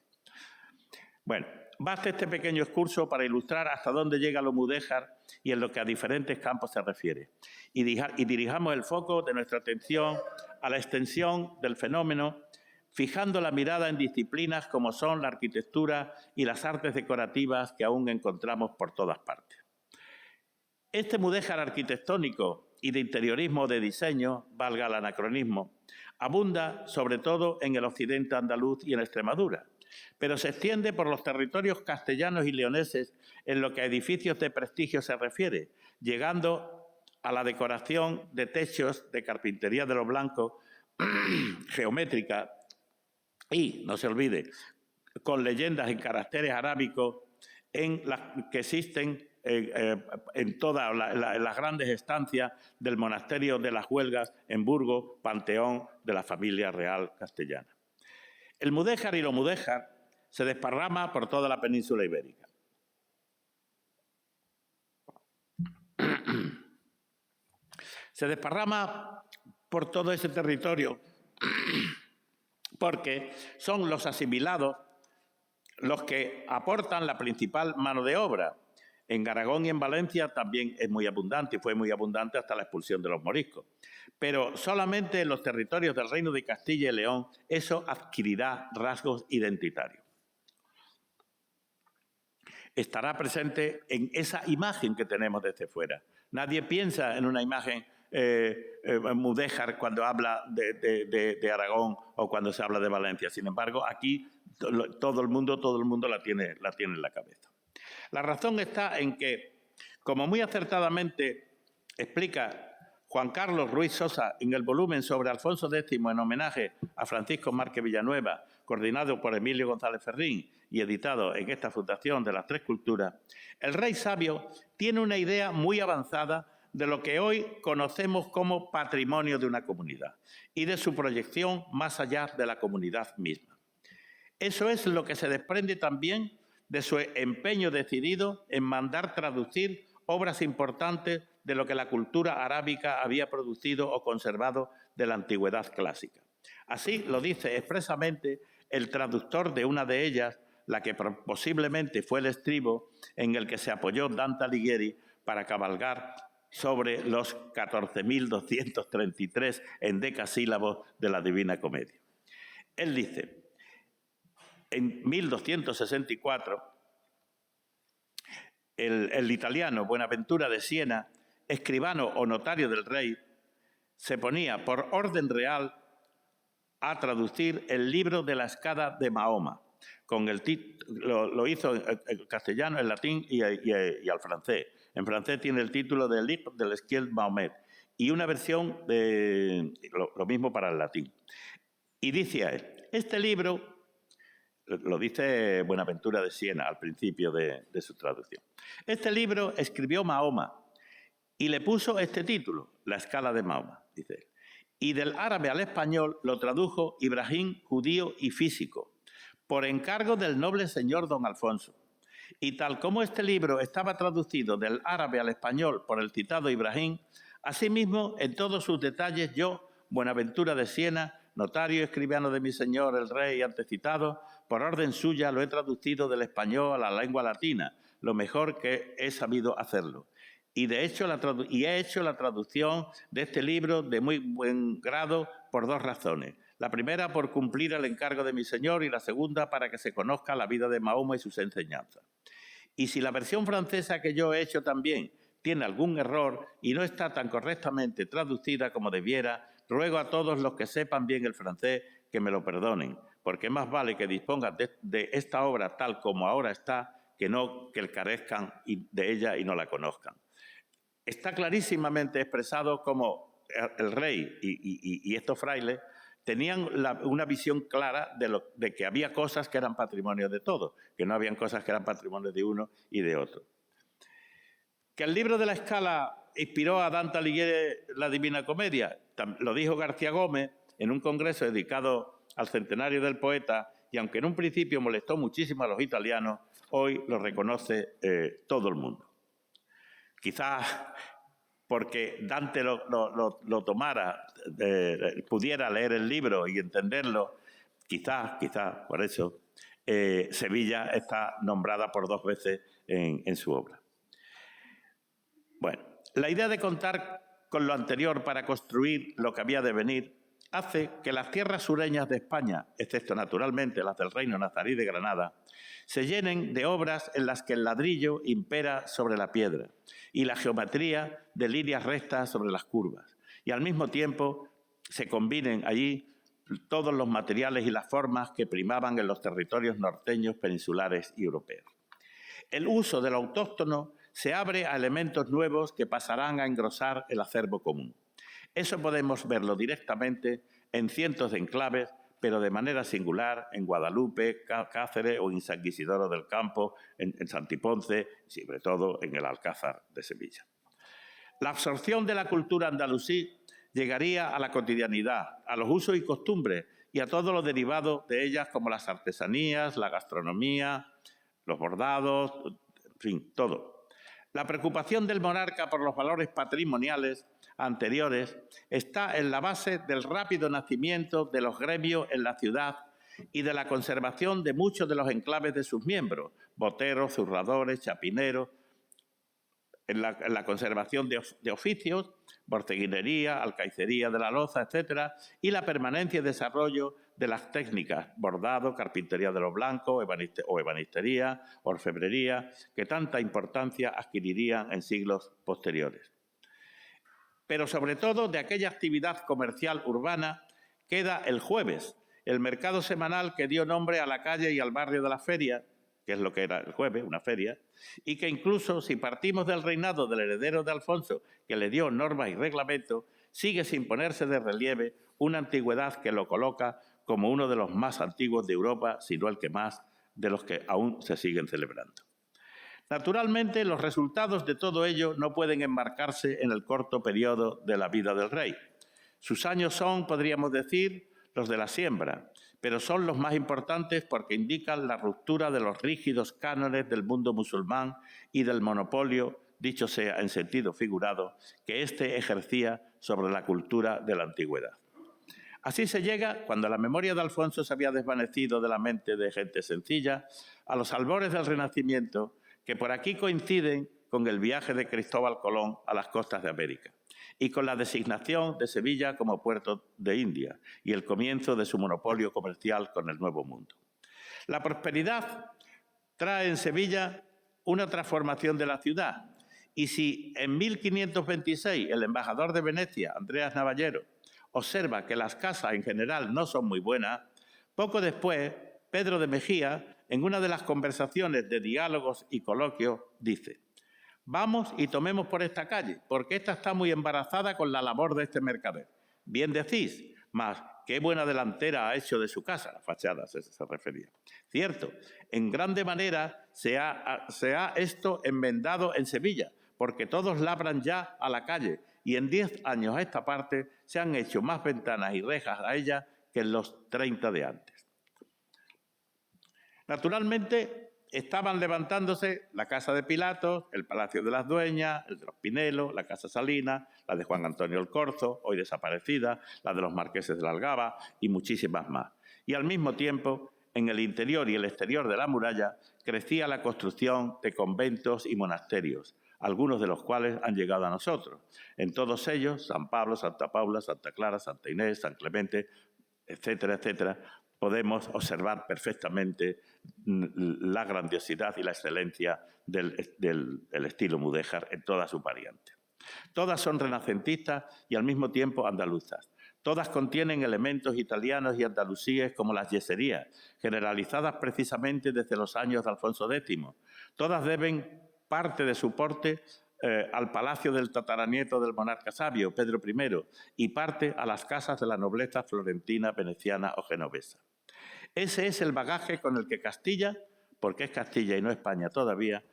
Bueno, basta este pequeño excurso para ilustrar hasta dónde llega lo mudéjar y en lo que a diferentes campos se refiere. Y dirijamos el foco de nuestra atención a la extensión del fenómeno, fijando la mirada en disciplinas como son la arquitectura y las artes decorativas que aún encontramos por todas partes. Este mudéjar arquitectónico y de interiorismo o de diseño, valga el anacronismo, abunda sobre todo en el occidente andaluz y en Extremadura, pero se extiende por los territorios castellanos y leoneses en lo que a edificios de prestigio se refiere, llegando a la decoración de techos de carpintería de lo blanco, geométrica y, no se olvide, con leyendas en caracteres arábicos que existen en todas las grandes estancias del monasterio de las Huelgas en Burgos, panteón de la familia real castellana. El mudéjar y lo mudéjar se desparrama por toda la península ibérica. Se desparrama por todo ese territorio porque son los asimilados los que aportan la principal mano de obra. En Aragón y en Valencia también es muy abundante y fue muy abundante hasta la expulsión de los moriscos. Pero solamente en los territorios del Reino de Castilla y León eso adquirirá rasgos identitarios. Estará presente en esa imagen que tenemos desde fuera. Nadie piensa en una imagen mudéjar cuando habla de Aragón o cuando se habla de Valencia. Sin embargo, aquí todo el mundo la tiene en la cabeza. La razón está en que, como muy acertadamente explica Juan Carlos Ruiz Sosa en el volumen sobre Alfonso X en homenaje a Francisco Márquez Villanueva, coordinado por Emilio González Ferrín y editado en esta Fundación de las Tres Culturas, el rey sabio tiene una idea muy avanzada de lo que hoy conocemos como patrimonio de una comunidad y de su proyección más allá de la comunidad misma. Eso es lo que se desprende también de su empeño decidido en mandar traducir obras importantes de lo que la cultura arábica había producido o conservado de la antigüedad clásica. Así lo dice expresamente el traductor de una de ellas, la que posiblemente fue el estribo en el que se apoyó Dante Alighieri para cabalgar sobre los 14.233 endecasílabos de la Divina Comedia. Él dice: en 1264, el italiano Buenaventura de Siena, escribano o notario del rey, se ponía por orden real a traducir el libro de la escada de Mahoma. Lo hizo en castellano, en latín y al francés. En francés tiene el título de Livre de l'Esquelle Mahomet y una versión lo mismo para el latín. Y dice a él, este libro, lo dice Buenaventura de Siena al principio de su traducción, este libro escribió Mahoma y le puso este título, La escala de Mahoma, dice él. Y del árabe al español lo tradujo Ibrahim, judío y físico, por encargo del noble señor don Alfonso. Y tal como este libro estaba traducido del árabe al español por el citado Ibrahim, asimismo, en todos sus detalles, yo, Buenaventura de Siena, notario y escribano de mi señor el rey antecitado, por orden suya lo he traducido del español a la lengua latina, lo mejor que he sabido hacerlo. Y he hecho la traducción de este libro de muy buen grado por dos razones. La primera, por cumplir el encargo de mi señor, y la segunda, para que se conozca la vida de Mahoma y sus enseñanzas. Y si la versión francesa que yo he hecho también tiene algún error y no está tan correctamente traducida como debiera, ruego a todos los que sepan bien el francés que me lo perdonen, porque más vale que dispongan de esta obra tal como ahora está, que carezcan de ella y no la conozcan. Está clarísimamente expresado cómo el rey y estos frailes tenían una visión clara de que había cosas que eran patrimonio de todos, que no habían cosas que eran patrimonio de uno y de otro. Que el libro de la Scala inspiró a Dante Alighieri la Divina Comedia, lo dijo García Gómez en un congreso dedicado al centenario del poeta, y aunque en un principio molestó muchísimo a los italianos, hoy lo reconoce todo el mundo. Quizás porque Dante lo tomara, pudiera leer el libro y entenderlo, quizás por eso, Sevilla está nombrada por 2 veces en su obra. Bueno, la idea de contar con lo anterior para construir lo que había de venir hace que las tierras sureñas de España, excepto naturalmente las del Reino Nazarí de Granada, se llenen de obras en las que el ladrillo impera sobre la piedra y la geometría de líneas rectas sobre las curvas, y al mismo tiempo se combinen allí todos los materiales y las formas que primaban en los territorios norteños, peninsulares y europeos. El uso del autóctono se abre a elementos nuevos que pasarán a engrosar el acervo común. Eso podemos verlo directamente en cientos de enclaves, pero de manera singular en Guadalupe, Cáceres o en San Isidoro del Campo, en Santiponce y sobre todo en el Alcázar de Sevilla. La absorción de la cultura andalusí llegaría a la cotidianidad, a los usos y costumbres y a todo lo derivado de ellas como las artesanías, la gastronomía, los bordados, en fin, todo. La preocupación del monarca por los valores patrimoniales anteriores está en la base del rápido nacimiento de los gremios en la ciudad y de la conservación de muchos de los enclaves de sus miembros, boteros, zurradores, chapineros, en la conservación de oficios, borceguinería, alcaicería de la loza, etcétera, y la permanencia y desarrollo de las técnicas, bordado, carpintería de lo blanco o ebanistería, orfebrería, que tanta importancia adquirirían en siglos posteriores. Pero sobre todo de aquella actividad comercial urbana queda el jueves, el mercado semanal que dio nombre a la calle y al barrio de la feria, que es lo que era el jueves, una feria, y que incluso si partimos del reinado del heredero de Alfonso, que le dio normas y reglamentos, sigue sin ponerse de relieve una antigüedad que lo coloca como uno de los más antiguos de Europa, si no el que más, de los que aún se siguen celebrando. Naturalmente, los resultados de todo ello no pueden enmarcarse en el corto periodo de la vida del rey. Sus años son, podríamos decir, los de la siembra, pero son los más importantes porque indican la ruptura de los rígidos cánones del mundo musulmán y del monopolio, dicho sea en sentido figurado, que éste ejercía sobre la cultura de la antigüedad. Así se llega, cuando la memoria de Alfonso se había desvanecido de la mente de gente sencilla, a los albores del Renacimiento, que por aquí coinciden con el viaje de Cristóbal Colón a las costas de América y con la designación de Sevilla como puerto de India y el comienzo de su monopolio comercial con el Nuevo Mundo. La prosperidad trae en Sevilla una transformación de la ciudad, y si en 1526 el embajador de Venecia, Andreas Navallero, observa que las casas en general no son muy buenas, poco después Pedro de Mejía, en una de las conversaciones de diálogos y coloquios, dice: «Vamos y tomemos por esta calle, porque esta está muy embarazada con la labor de este mercader. Bien decís, mas qué buena delantera ha hecho de su casa», la fachada se refería. Cierto, en grande manera se ha esto enmendado en Sevilla, porque todos labran ya a la calle y en 10 años a esta parte se han hecho más ventanas y rejas a ella que en los 30 de antes. Naturalmente, estaban levantándose la Casa de Pilatos, el Palacio de las Dueñas, el de los Pinelos, la Casa Salina, la de Juan Antonio el Corzo, hoy desaparecida, la de los Marqueses de la Algaba y muchísimas más. Y al mismo tiempo, en el interior y el exterior de la muralla, crecía la construcción de conventos y monasterios, algunos de los cuales han llegado a nosotros. En todos ellos, San Pablo, Santa Paula, Santa Clara, Santa Inés, San Clemente, etcétera, etcétera, podemos observar perfectamente la grandiosidad y la excelencia del estilo mudéjar en toda su variante. Todas son renacentistas y al mismo tiempo andaluzas. Todas contienen elementos italianos y andalusíes como las yeserías, generalizadas precisamente desde los años de Alfonso X. Todas deben parte de su porte al palacio del tataranieto del monarca sabio, Pedro I, y parte a las casas de la nobleza florentina, veneciana o genovesa. Ese es el bagaje con el que Castilla, porque es Castilla y no España todavía,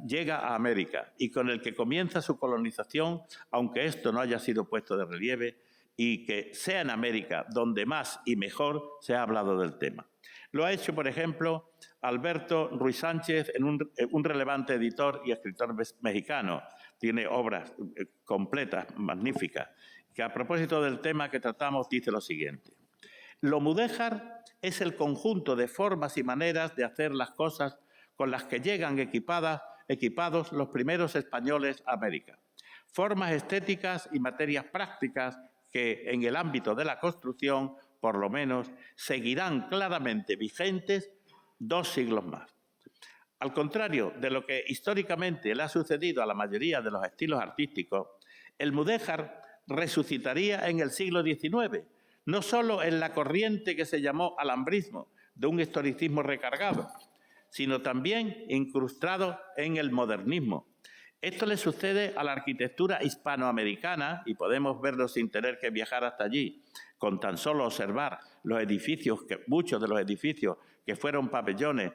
llega a América y con el que comienza su colonización, aunque esto no haya sido puesto de relieve, y que sea en América donde más y mejor se ha hablado del tema. Lo ha hecho, por ejemplo, Alberto Ruiz Sánchez, un relevante editor y escritor mexicano. Tiene obras completas, magníficas, que a propósito del tema que tratamos dice lo siguiente. Lo mudéjar es el conjunto de formas y maneras de hacer las cosas con las que llegan equipados los primeros españoles a América. Formas estéticas y materias prácticas que en el ámbito de la construcción, por lo menos, seguirán claramente vigentes 2 siglos más. Al contrario de lo que históricamente le ha sucedido a la mayoría de los estilos artísticos, el mudéjar resucitaría en el siglo XIX, no solo en la corriente que se llamó alambrismo, de un historicismo recargado, sino también incrustado en el modernismo. Esto le sucede a la arquitectura hispanoamericana, y podemos verlo sin tener que viajar hasta allí, con tan solo observar los edificios, muchos de los edificios que fueron pabellones,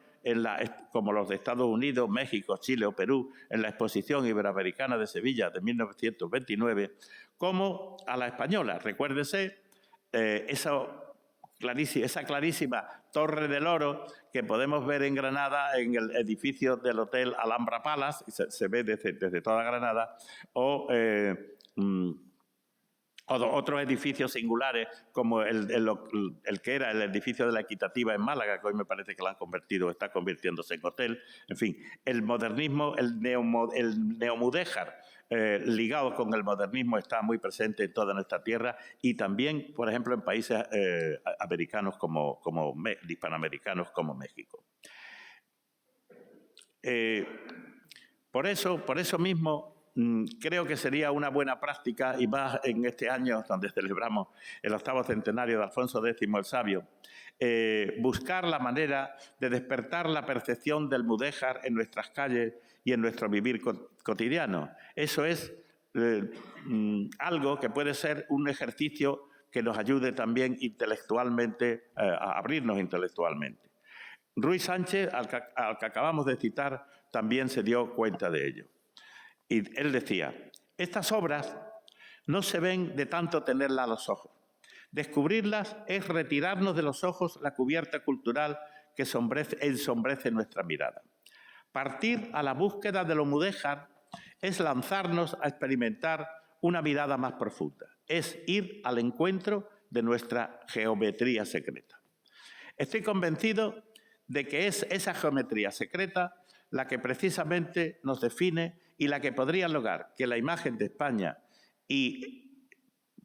como los de Estados Unidos, México, Chile o Perú, en la Exposición Iberoamericana de Sevilla de 1929, como a la española. Recuérdese esa clarísima Torre del Oro que podemos ver en Granada en el edificio del Hotel Alhambra Palace, y se ve desde toda Granada, o otros edificios singulares como el que era el edificio de la Equitativa en Málaga, que hoy me parece que lo han convertido, está convirtiéndose en hotel. En fin, el modernismo, el neomudéjar, ligado con el modernismo, está muy presente en toda nuestra tierra y también, por ejemplo, en países americanos hispanoamericanos como México. Por eso mismo, creo que sería una buena práctica, y más en este año donde celebramos el 8º centenario de Alfonso X el Sabio, buscar la manera de despertar la percepción del mudéjar en nuestras calles y en nuestro vivir cotidiano. Eso es algo que puede ser un ejercicio que nos ayude también intelectualmente, a abrirnos intelectualmente. Ruiz Sánchez, al que acabamos de citar, también se dio cuenta de ello. Y él decía, estas obras no se ven de tanto tenerlas a los ojos. Descubrirlas es retirarnos de los ojos la cubierta cultural que ensombrece nuestra mirada. Partir a la búsqueda de lo mudéjar es lanzarnos a experimentar una mirada más profunda. Es ir al encuentro de nuestra geometría secreta. Estoy convencido de que es esa geometría secreta la que precisamente nos define y la que podría lograr que la imagen de España y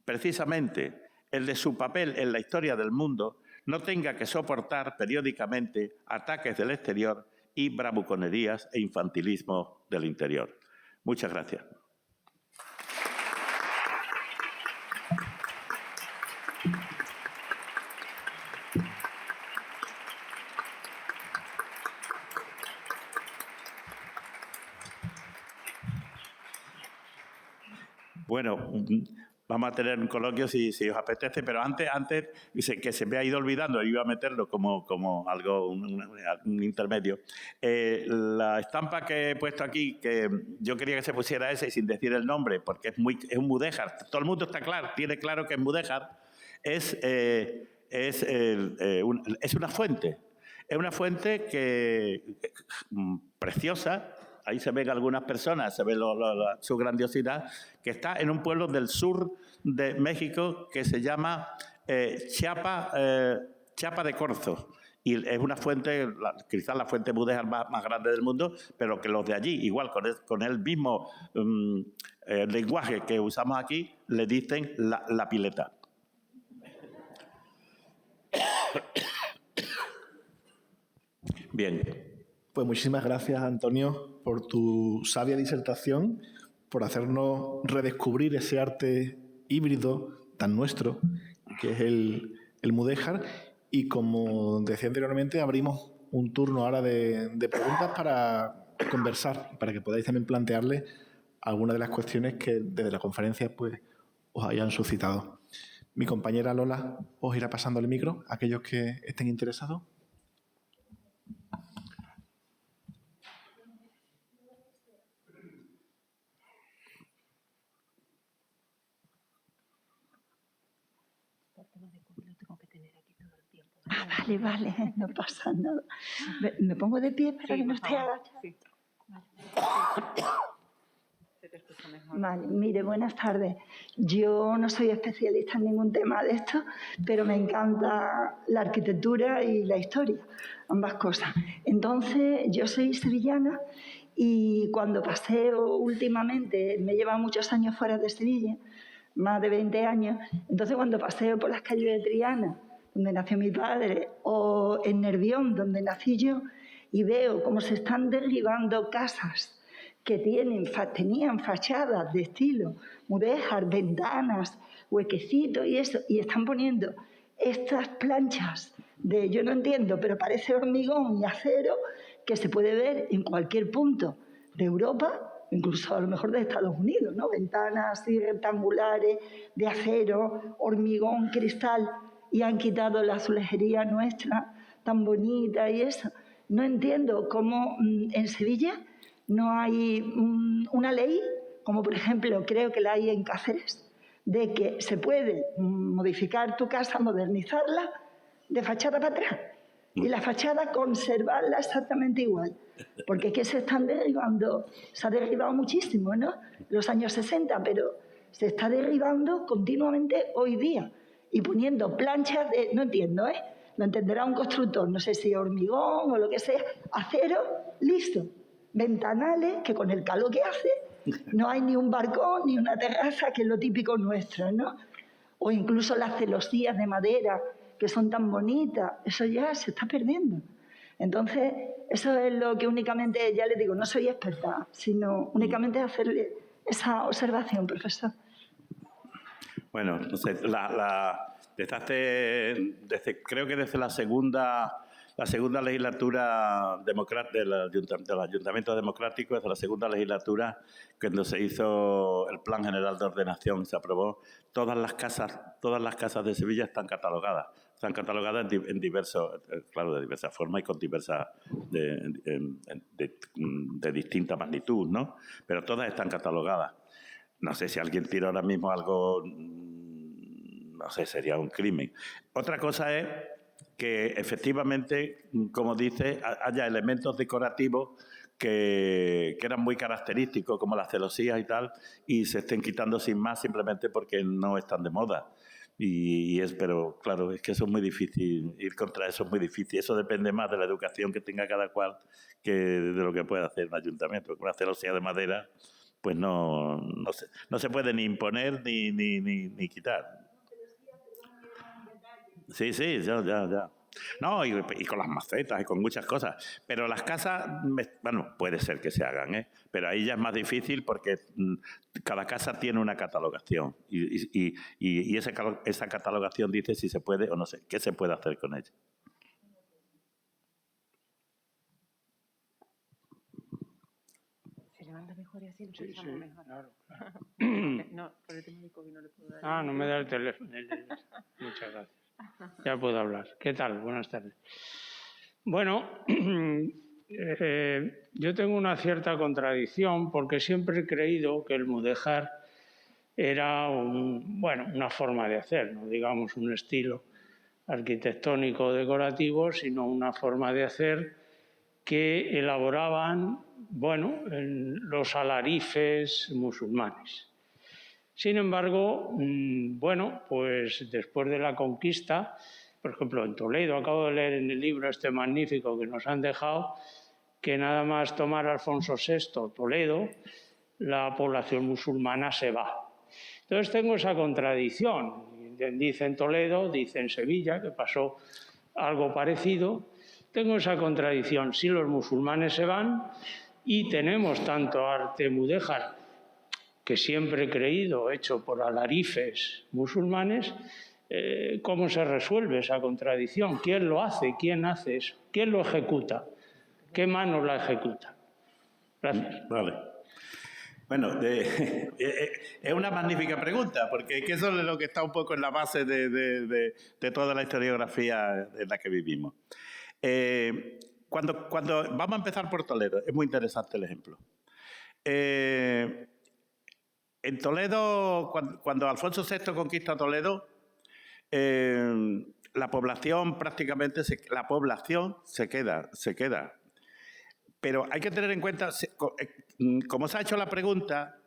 precisamente el de su papel en la historia del mundo no tenga que soportar periódicamente ataques del exterior y bravuconerías e infantilismo del interior. Muchas gracias. Bueno, vamos a tener un coloquio si os apetece, pero antes que se me ha ido olvidando, iba a meterlo como algo, un intermedio. La estampa que he puesto aquí, que yo quería que se pusiera esa y sin decir el nombre, porque es un mudéjar. Todo el mundo tiene claro que es mudéjar. Es una fuente. Es una fuente preciosa. Ahí se ven algunas personas, se ve su grandiosidad, que está en un pueblo del sur de México que se llama Chiapa de Corzo. Y es una fuente, quizás la fuente mudéjar más grande del mundo, pero que los de allí, igual con el mismo lenguaje que usamos aquí, le dicen la pileta. Bien.
Pues muchísimas gracias, Antonio, por tu sabia disertación, por hacernos redescubrir ese arte híbrido tan nuestro, que es el mudéjar. Y como decía anteriormente, abrimos un turno ahora de preguntas para conversar, para que podáis también plantearle algunas de las cuestiones que desde la conferencia pues, os hayan suscitado. Mi compañera Lola os irá pasando el micro a aquellos que estén interesados.
Vale, no pasa nada. ¿Me pongo de pie para que no esté agachada? Sí. Vale, mire, buenas tardes. Yo no soy especialista en ningún tema de esto, pero me encanta la arquitectura y la historia, ambas cosas. Entonces, yo soy sevillana y cuando paseo últimamente, me lleva muchos años fuera de Sevilla, más de 20 años, entonces cuando paseo por las calles de Triana, donde nació mi padre, o en Nervión, donde nací yo, y veo cómo se están derribando casas que tenían fachadas de estilo mudéjar, ventanas, huequecitos y eso, y están poniendo estas planchas de, yo no entiendo, pero parece hormigón y acero, que se puede ver en cualquier punto de Europa, incluso a lo mejor de Estados Unidos, ¿no? Ventanas así rectangulares de acero, hormigón, cristal, y han quitado la azulejería nuestra tan bonita y eso. No entiendo cómo en Sevilla no hay una ley, como por ejemplo creo que la hay en Cáceres, de que se puede modificar tu casa, modernizarla de fachada para atrás y la fachada conservarla exactamente igual. Porque es que se están derribando, se ha derribado muchísimo, ¿no? Los años 60, pero se está derribando continuamente hoy día y poniendo planchas de, no entiendo, ¿eh? Lo entenderá un constructor, no sé si hormigón o lo que sea, acero, listo. Ventanales que con el calor que hace no hay ni un balcón ni una terraza, que es lo típico nuestro, ¿no? O incluso las celosías de madera que son tan bonitas, eso ya se está perdiendo. Entonces, eso es lo que únicamente, ya le digo, no soy experta, sino únicamente hacerle esa observación, profesor.
Bueno, no sé, creo que desde la segunda legislatura del Ayuntamiento Democrático, desde la segunda legislatura, cuando se hizo el Plan General de Ordenación, se aprobó, todas las casas de Sevilla están catalogadas. Están catalogadas de diversas formas y con diversas de distinta magnitud, ¿no? Pero todas están catalogadas. No sé si alguien tira ahora mismo algo, no sé, sería un crimen. Otra cosa es que efectivamente, como dice, haya elementos decorativos que eran muy característicos, como las celosías y tal, y se estén quitando sin más simplemente porque no están de moda. Pero claro, es que eso es muy difícil, ir contra eso es muy difícil. Eso depende más de la educación que tenga cada cual que de lo que pueda hacer un ayuntamiento. Una celosía de madera, pues no se puede ni imponer ni quitar. Sí, ya. No, y con las macetas y con muchas cosas. Pero las casas, bueno, puede ser que se hagan, ¿eh? Pero ahí ya es más difícil porque cada casa tiene una catalogación. Y esa catalogación dice si se puede o no sé, qué se puede hacer con ella.
Se levanta mejor y así lo escuchamos mejor.
Claro.
No, por el tema del COVID no le puedo dar.
No me da el teléfono. Muchas gracias. Ya puedo hablar. ¿Qué tal? Buenas tardes. Bueno, yo tengo una cierta contradicción porque siempre he creído que el mudéjar era una forma de hacer, no digamos un estilo arquitectónico decorativo, sino una forma de hacer que elaboraban los alarifes musulmanes. Sin embargo, pues después de la conquista, por ejemplo, en Toledo, acabo de leer en el libro este magnífico que nos han dejado, que nada más tomar Alfonso VI Toledo, la población musulmana se va. Entonces tengo esa contradicción. Dice en Toledo, dice en Sevilla, que pasó algo parecido. Tengo esa contradicción. Si los musulmanes se van y tenemos tanto arte mudéjar que siempre he creído, hecho por alarifes musulmanes, ¿cómo se resuelve esa contradicción? ¿Quién lo hace? ¿Quién hace eso? ¿Quién lo ejecuta? ¿Qué mano la ejecuta? Gracias.
Vale. Bueno, es una magnífica pregunta, porque eso es lo que está un poco en la base de toda la historiografía en la que vivimos. Cuando vamos a empezar por Toledo, es muy interesante el ejemplo. En Toledo, cuando Alfonso VI conquista Toledo, la población prácticamente se queda. Pero hay que tener en cuenta, como se ha hecho la pregunta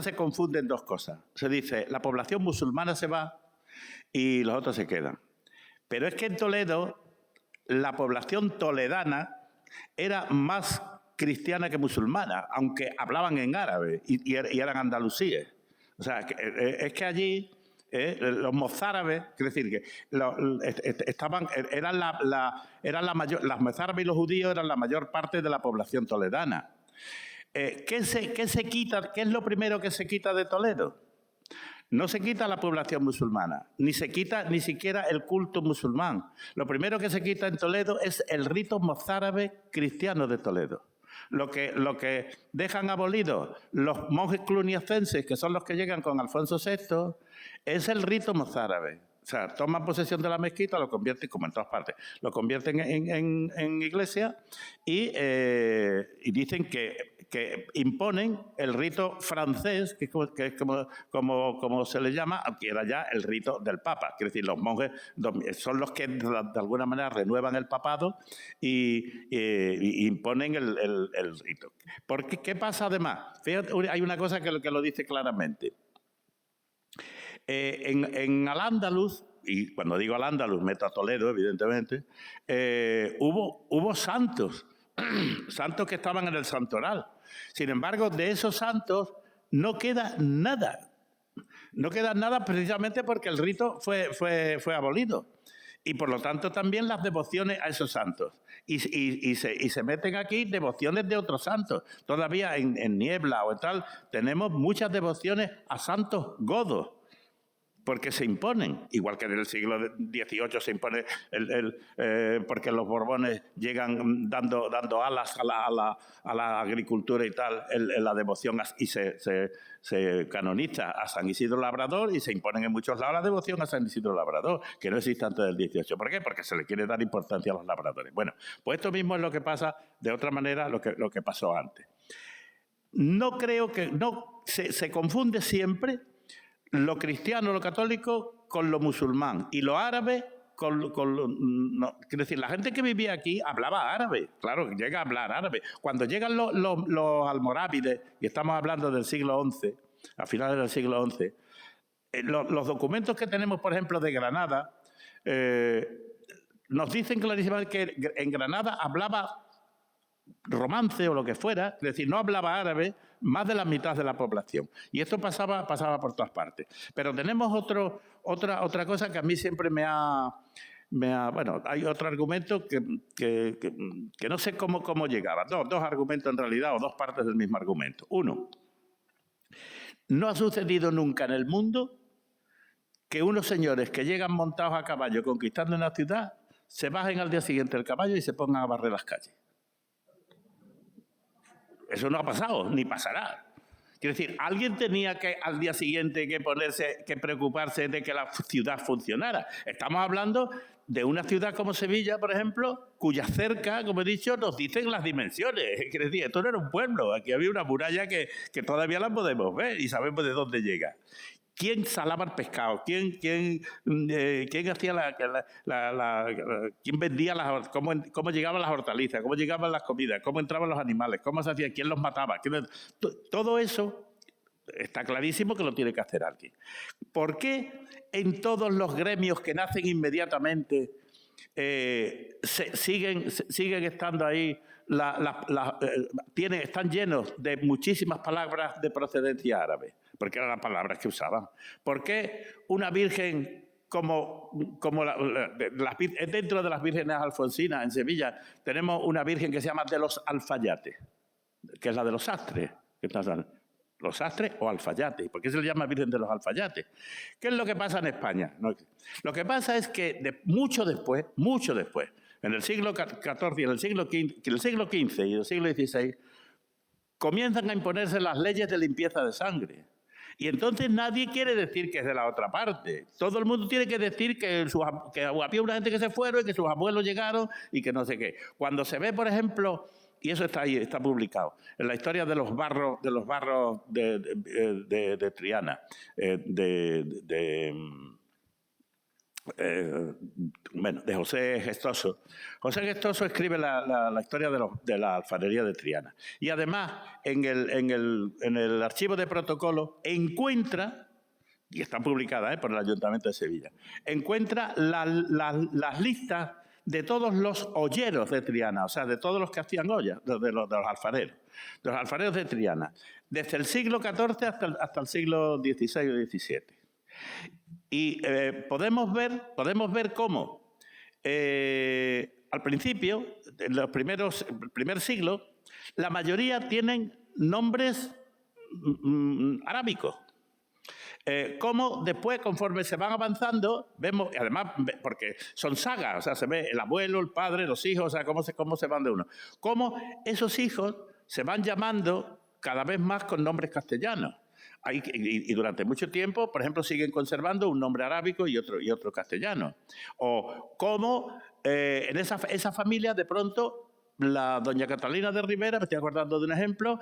se confunde en dos cosas. Se dice, la población musulmana se va y los otros se quedan. Pero es que en Toledo, la población toledana era más cristiana que musulmana, aunque hablaban en árabe y eran andalusíes. O sea, es que allí los mozárabes, es decir, que los mozárabes y los judíos eran la mayor parte de la población toledana. ¿Qué se quita? ¿Qué es lo primero que se quita de Toledo? No se quita la población musulmana, ni se quita ni siquiera el culto musulmán. Lo primero que se quita en Toledo es el rito mozárabe cristiano de Toledo. Lo que dejan abolido los monjes cluniacenses, que son los que llegan con Alfonso VI, es el rito mozárabe. O sea, toman posesión de la mezquita, lo convierten, como en todas partes, lo convierten en iglesia y dicen que imponen el rito francés, que es como se le llama, que era ya el rito del Papa. Es decir, los monjes son los que de alguna manera renuevan el papado y imponen el rito. Porque, ¿qué pasa además? Fíjate, hay una cosa que lo dice claramente. En Al-Ándalus, y cuando digo Al-Ándalus meto a Toledo, evidentemente, hubo santos que estaban en el santoral. Sin embargo, de esos santos no queda nada. No queda nada precisamente porque el rito fue abolido. Y por lo tanto también las devociones a esos santos. Y se meten aquí devociones de otros santos. Todavía en Niebla o en tal tenemos muchas devociones a santos godos. Porque se imponen, igual que en el siglo XVIII se impone porque los Borbones llegan dando alas a la agricultura y tal, la devoción, y se canoniza a San Isidro Labrador y se imponen en muchos lados la devoción a San Isidro Labrador, que no existe antes del XVIII. ¿Por qué? Porque se le quiere dar importancia a los labradores. Bueno, pues esto mismo es lo que pasa, de otra manera, lo que pasó antes. No creo que... se confunde siempre lo cristiano, lo católico, con lo musulmán. Y lo árabe no. Es decir, la gente que vivía aquí hablaba árabe. Claro, llega a hablar árabe. Cuando llegan los almorávides, y estamos hablando del siglo XI, a finales del siglo XI, los documentos que tenemos, por ejemplo, de Granada, nos dicen clarísimamente que en Granada hablaba romance o lo que fuera, es decir, no hablaba árabe más de la mitad de la población. Y esto pasaba por todas partes. Pero tenemos otra cosa que a mí siempre bueno, hay otro argumento que no sé cómo llegaba. Dos argumentos en realidad, o dos partes del mismo argumento. Uno, no ha sucedido nunca en el mundo que unos señores que llegan montados a caballo conquistando una ciudad se bajen al día siguiente del caballo y se pongan a barrer las calles. Eso no ha pasado, ni pasará. Quiero decir, alguien tenía que al día siguiente que preocuparse de que la ciudad funcionara. Estamos hablando de una ciudad como Sevilla, por ejemplo, cuya cerca, como he dicho, nos dicen las dimensiones. Quiero decir, esto no era un pueblo, aquí había una muralla que todavía la podemos ver y sabemos de dónde llega. ¿Quién salaba el pescado? ¿Quién hacía quién vendía cómo llegaban las hortalizas? ¿Cómo llegaban las comidas? ¿Cómo entraban los animales? ¿Cómo se hacía? ¿Quién los mataba? Todo eso está clarísimo que lo tiene que hacer alguien. ¿Por qué en todos los gremios que nacen inmediatamente siguen estando ahí? Están llenos de muchísimas palabras de procedencia árabe, porque eran las palabras que usaban. ¿Por qué una virgen dentro de las vírgenes alfonsinas en Sevilla tenemos una virgen que se llama de los Alfayates, que es la de los sastres? los sastres o alfayates. ¿Por qué se le llama Virgen de los Alfayates? ¿Qué es lo que pasa en España? No, lo que pasa es que mucho después, en el siglo XIV y en el siglo XV y el siglo XVI, comienzan a imponerse las leyes de limpieza de sangre. Y entonces nadie quiere decir que es de la otra parte. Todo el mundo tiene que decir que había una gente que se fueron y que sus abuelos llegaron y que no sé qué. Cuando se ve, por ejemplo, y eso está ahí, está publicado, en la historia de los barros de Triana, de José Gestoso. José Gestoso escribe la historia de la alfarería de Triana. Y además, en el archivo de protocolo, encuentra, y está publicada por el Ayuntamiento de Sevilla, encuentra las listas de todos los olleros de Triana, o sea, de todos los que hacían ollas, de los alfareros de Triana, desde el siglo XIV hasta el siglo XVI o XVII. Y podemos ver cómo al principio, en el primer siglo, la mayoría tienen nombres arábicos. Cómo después, conforme se van avanzando, vemos, además, porque son sagas, o sea, se ve el abuelo, el padre, los hijos, o sea, cómo se van de uno. Cómo esos hijos se van llamando cada vez más con nombres castellanos. Y durante mucho tiempo, por ejemplo, siguen conservando un nombre arábico y otro castellano. O cómo en esa familia, de pronto, la doña Catalina de Rivera, me estoy acordando de un ejemplo,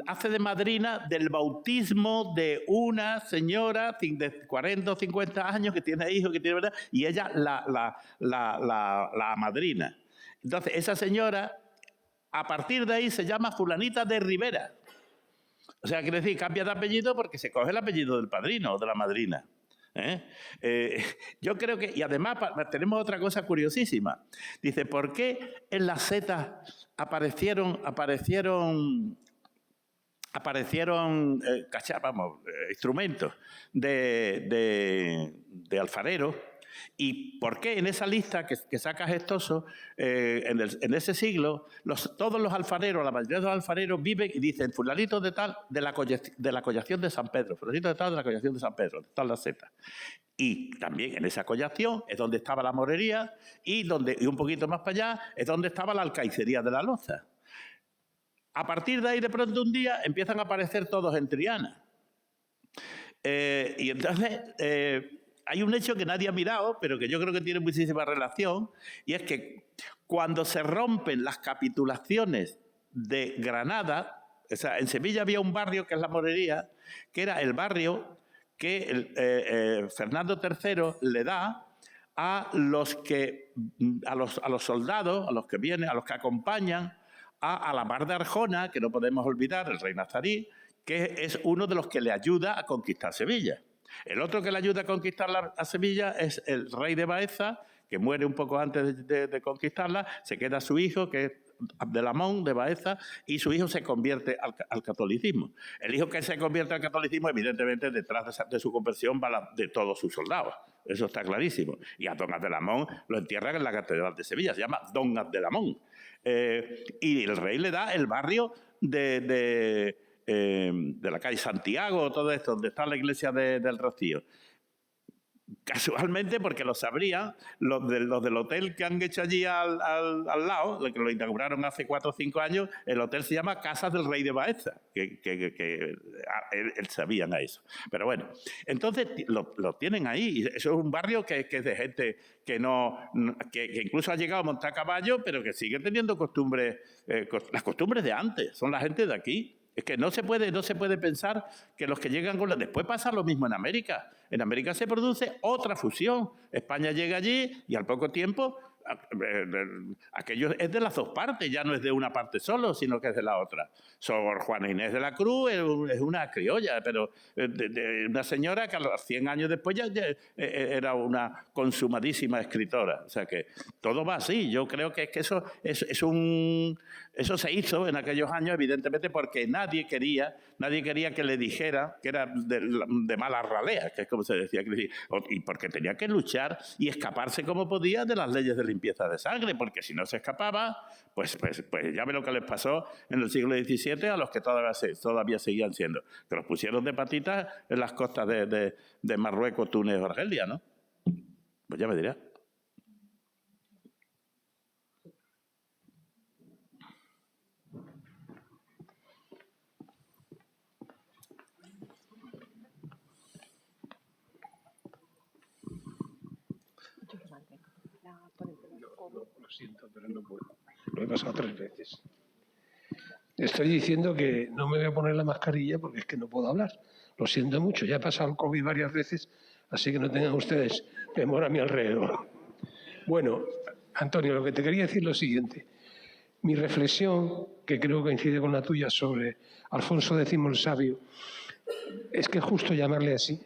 hace de madrina del bautismo de una señora de 40 o 50 años que tiene hijos, ¿verdad? Y ella la madrina. Entonces, esa señora, a partir de ahí, se llama fulanita de Rivera. O sea, quiere decir, cambia de apellido porque se coge el apellido del padrino o de la madrina. Yo creo que, y además tenemos otra cosa curiosísima. Dice, ¿por qué en las setas aparecieron instrumentos de alfareros? ¿Y por qué en esa lista que saca Gestoso, en ese siglo, todos los alfareros, la mayoría de los alfareros viven y dicen fulanito de tal de la collación de San Pedro, fulanito de tal de la collación de San Pedro, de tal la seta? Y también en esa collación es donde estaba la morería y un poquito más para allá es donde estaba la alcaicería de la Loza. A partir de ahí, de pronto un día, empiezan a aparecer todos en Triana. Y entonces hay un hecho que nadie ha mirado, pero que yo creo que tiene muchísima relación, y es que cuando se rompen las capitulaciones de Granada, o sea, en Sevilla había un barrio que es la Morería, que era el barrio que Fernando III le da a los soldados, a los que vienen, a los que acompañan a la Mar de Arjona, que no podemos olvidar, el rey nazarí, que es uno de los que le ayuda a conquistar Sevilla. El otro que le ayuda a conquistar a Sevilla es el rey de Baeza, que muere un poco antes de conquistarla, se queda su hijo, que es Abdelamón de Baeza, y su hijo se convierte al catolicismo. El hijo que se convierte al catolicismo, evidentemente, detrás de su conversión va de todos sus soldados. Eso está clarísimo. Y a don Abdelamón lo entierran en la Catedral de Sevilla, se llama Don Abdelamón. Y el rey le da el barrio de la calle Santiago, todo esto, donde está la iglesia del Rocío. Casualmente, porque lo sabrían, los del hotel que han hecho allí al lado, que lo inauguraron hace 4 o 5 años, el hotel se llama Casas del Rey de Baeza, que sabían a eso. Pero bueno, entonces lo tienen ahí. Eso es un barrio que es de gente que incluso ha llegado a montar caballo, pero que sigue teniendo costumbres, las costumbres de antes, son la gente de aquí. Es que no se puede pensar que los que llegan con después pasa lo mismo en América. En América se produce otra fusión. España llega allí y al poco tiempo aquello es de las dos partes, ya no es de una parte solo, sino que es de la otra. Sor Juana Inés de la Cruz es una criolla, pero de una señora que a los 100 años después ya era una consumadísima escritora. O sea que todo va así. Yo creo que es que eso se hizo en aquellos años, evidentemente, porque nadie quería que le dijera que era de mala ralea, que es como se decía, y porque tenía que luchar y escaparse como podía de las leyes del limpieza de sangre, porque si no se escapaba, pues ya ve lo que les pasó en el siglo XVII a los que todavía seguían siendo, que los pusieron de patitas en las costas de Marruecos, Túnez o Argelia, ¿no? Pues ya me dirá.
Lo siento, pero no puedo. Lo he pasado 3 veces. Estoy diciendo que no me voy a poner la mascarilla porque es que no puedo hablar. Lo siento mucho. Ya he pasado el COVID varias veces, así que no tengan ustedes temor a mi alrededor. Bueno, Antonio, lo que te quería decir es lo siguiente. Mi reflexión, que creo que coincide con la tuya sobre Alfonso X el Sabio, es que justo llamarle así,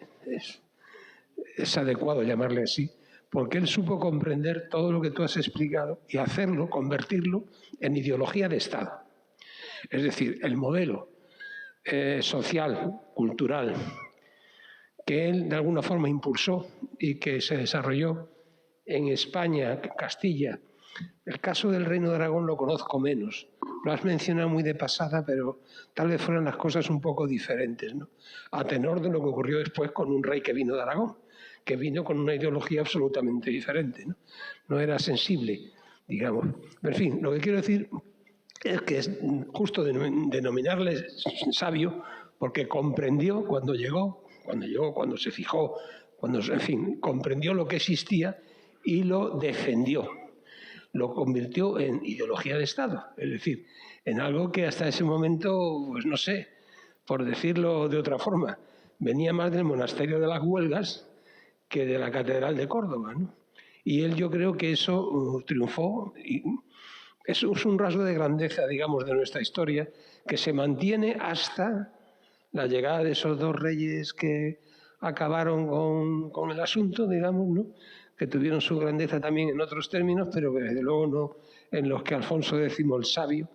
es adecuado llamarle así, porque él supo comprender todo lo que tú has explicado y hacerlo, convertirlo en ideología de Estado. Es decir, el modelo social, cultural, que él de alguna forma impulsó y que se desarrolló en España, Castilla. El caso del Reino de Aragón lo conozco menos. Lo has mencionado muy de pasada, pero tal vez fueran las cosas un poco diferentes, ¿no? A tenor de lo que ocurrió después con un rey que vino de Aragón, que vino con una ideología absolutamente diferente, ¿no? No era sensible, digamos. En fin, lo que quiero decir es que es justo denominarle sabio porque comprendió cuando se fijó, en fin, comprendió lo que existía y lo defendió. Lo convirtió en ideología de Estado, es decir, en algo que hasta ese momento, pues no sé, por decirlo de otra forma, venía más del monasterio de las Huelgas que de la Catedral de Córdoba, ¿no? Y él, yo creo que eso triunfó, y eso es un rasgo de grandeza, digamos, de nuestra historia, que se mantiene hasta la llegada de esos 2 reyes que acabaron con el asunto, digamos, ¿no? Que tuvieron su grandeza también en otros términos, pero que desde luego no en los que Alfonso X el Sabio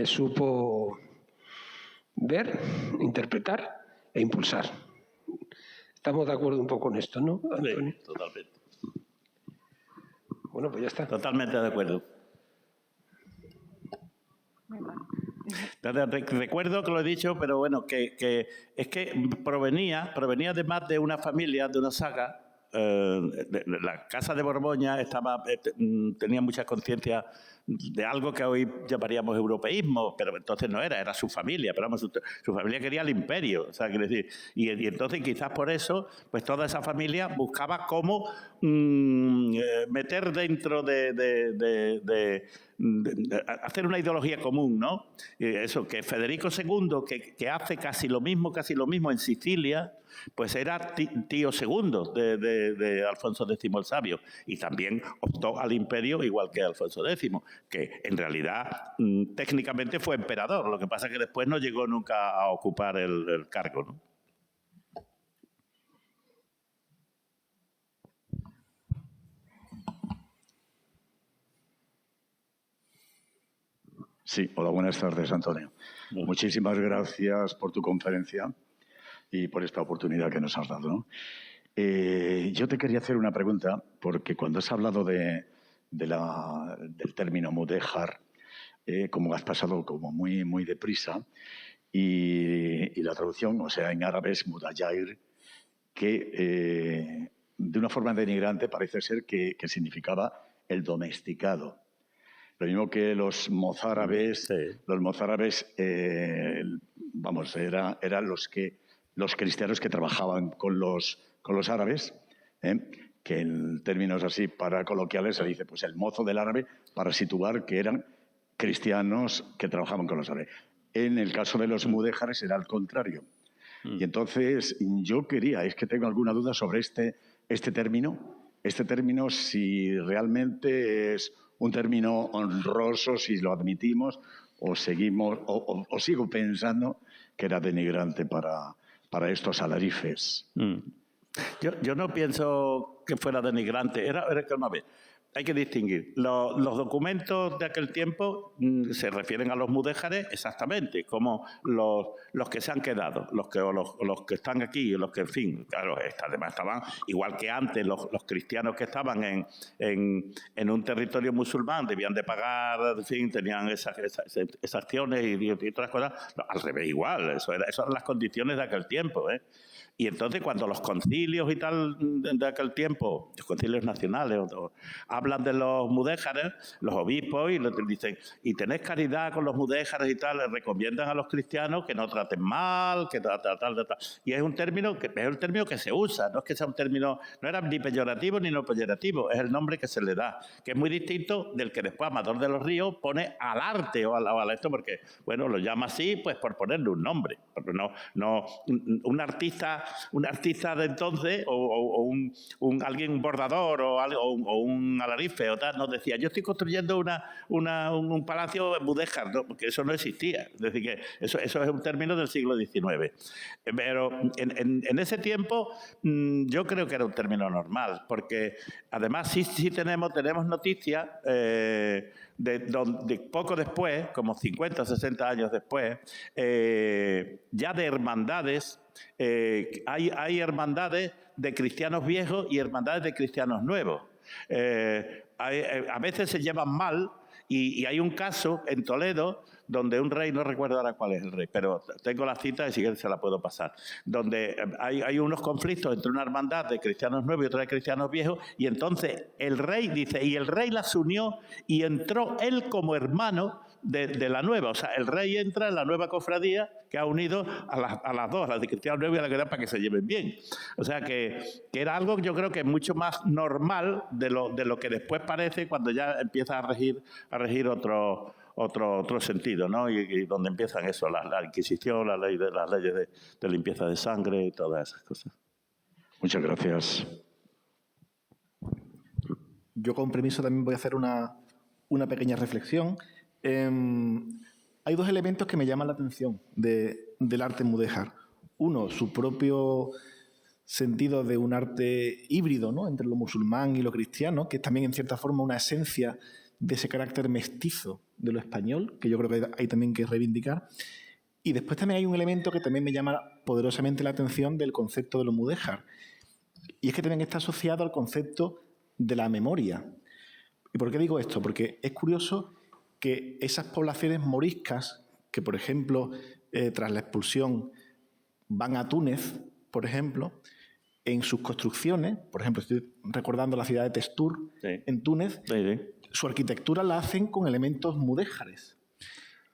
supo ver, interpretar e impulsar. Estamos de acuerdo un poco en esto, ¿no, Antonio?
Sí, totalmente.
Bueno, pues ya está.
Totalmente de acuerdo. Recuerdo que lo he dicho, pero bueno, que es que provenía además de una familia, de una saga. La Casa de Borgoña tenía mucha conciencia de algo que hoy llamaríamos europeísmo, pero entonces no era su familia, pero vamos, su familia quería el imperio, o sea, quiere decir, y entonces quizás por eso, pues toda esa familia buscaba cómo meter dentro de hacer una ideología común, ¿no? Eso, que Federico II, que hace casi lo mismo en Sicilia, pues era tío segundo de Alfonso X el Sabio, y también optó al imperio igual que Alfonso X, que en realidad técnicamente fue emperador, lo que pasa es que después no llegó nunca a ocupar el cargo, ¿no?
Sí, hola, buenas tardes, Antonio. Muchísimas gracias por tu conferencia y por esta oportunidad que nos has dado, ¿no? Yo te quería hacer una pregunta, porque cuando has hablado del término mudéjar, como has pasado como muy deprisa, y la traducción, o sea, en árabe es mudajair, que de una forma denigrante parece ser que significaba el domesticado. Lo mismo que los mozárabes, vamos, eran los cristianos que trabajaban con los árabes, que en términos así para coloquiales se dice pues el mozo del árabe, para situar que eran cristianos que trabajaban con los árabes. En el caso de los mudéjares era al contrario. Y entonces yo es que tengo alguna duda sobre este término, si realmente es un término honroso, si lo admitimos, o seguimos, o sigo pensando que era denigrante para estos alarifes.
Yo no pienso que fuera denigrante. Era hay que distinguir. Los documentos de aquel tiempo se refieren a los mudéjares exactamente, como los que se han quedado, los que están aquí, los que, en fin, claro, además estaban, igual que antes, los cristianos que estaban en un territorio musulmán debían de pagar, en fin, tenían esas acciones y otras cosas, no, al revés igual, esas eran las condiciones de aquel tiempo, ¿eh? Y entonces cuando los concilios y tal de aquel tiempo, los concilios nacionales, hablan de los mudéjares, los obispos, y les dicen, y tenéis caridad con los mudéjares y tal, les recomiendan a los cristianos que no traten mal, que tal. Y es un término que se usa, no es que sea un término, no era ni peyorativo ni no peyorativo, es el nombre que se le da, que es muy distinto del que después Amador de los Ríos pone al arte o a esto, porque, bueno, lo llama así pues por ponerle un nombre, porque no un artista de entonces o alguien bordador o un alarife o tal, nos decía, yo estoy construyendo un palacio mudéjar, ¿no? Porque eso no existía. Es decir, que eso es un término del siglo XIX. Pero en ese tiempo yo creo que era un término normal, porque además sí tenemos noticias de poco después, como 50 o 60 años después, ya de hermandades. Hay hermandades de cristianos viejos y hermandades de cristianos nuevos. A veces se llevan mal y hay un caso en Toledo donde un rey, no recuerdo ahora cuál es el rey, pero tengo la cita y si quieres se la puedo pasar, donde hay unos conflictos entre una hermandad de cristianos nuevos y otra de cristianos viejos, y entonces el rey dice, y el rey las unió y entró él como hermano de la nueva. O sea, el rey entra en la nueva cofradía que ha unido a las dos, a las de cristianos nuevos y a la que para que se lleven bien. O sea, que era algo yo creo que es mucho más normal de lo que después parece cuando ya empieza a regir otro sentido, ¿no? Y donde empiezan eso, la Inquisición, las leyes de limpieza de sangre y todas esas cosas.
Muchas gracias.
Yo con permiso también voy a hacer una pequeña reflexión. Hay dos elementos que me llaman la atención del arte mudéjar. Uno, su propio sentido de un arte híbrido, ¿no?, entre lo musulmán y lo cristiano, que es también en cierta forma una esencia de ese carácter mestizo de lo español, que yo creo que hay también que reivindicar. Y después también hay un elemento que también me llama poderosamente la atención del concepto de lo mudéjar. Y es que también está asociado al concepto de la memoria. ¿Y por qué digo esto? Porque es curioso que esas poblaciones moriscas, que por ejemplo, tras la expulsión van a Túnez, por ejemplo, en sus construcciones, por ejemplo, estoy recordando la ciudad de Testur, sí, en Túnez, sí. Su arquitectura la hacen con elementos mudéjares.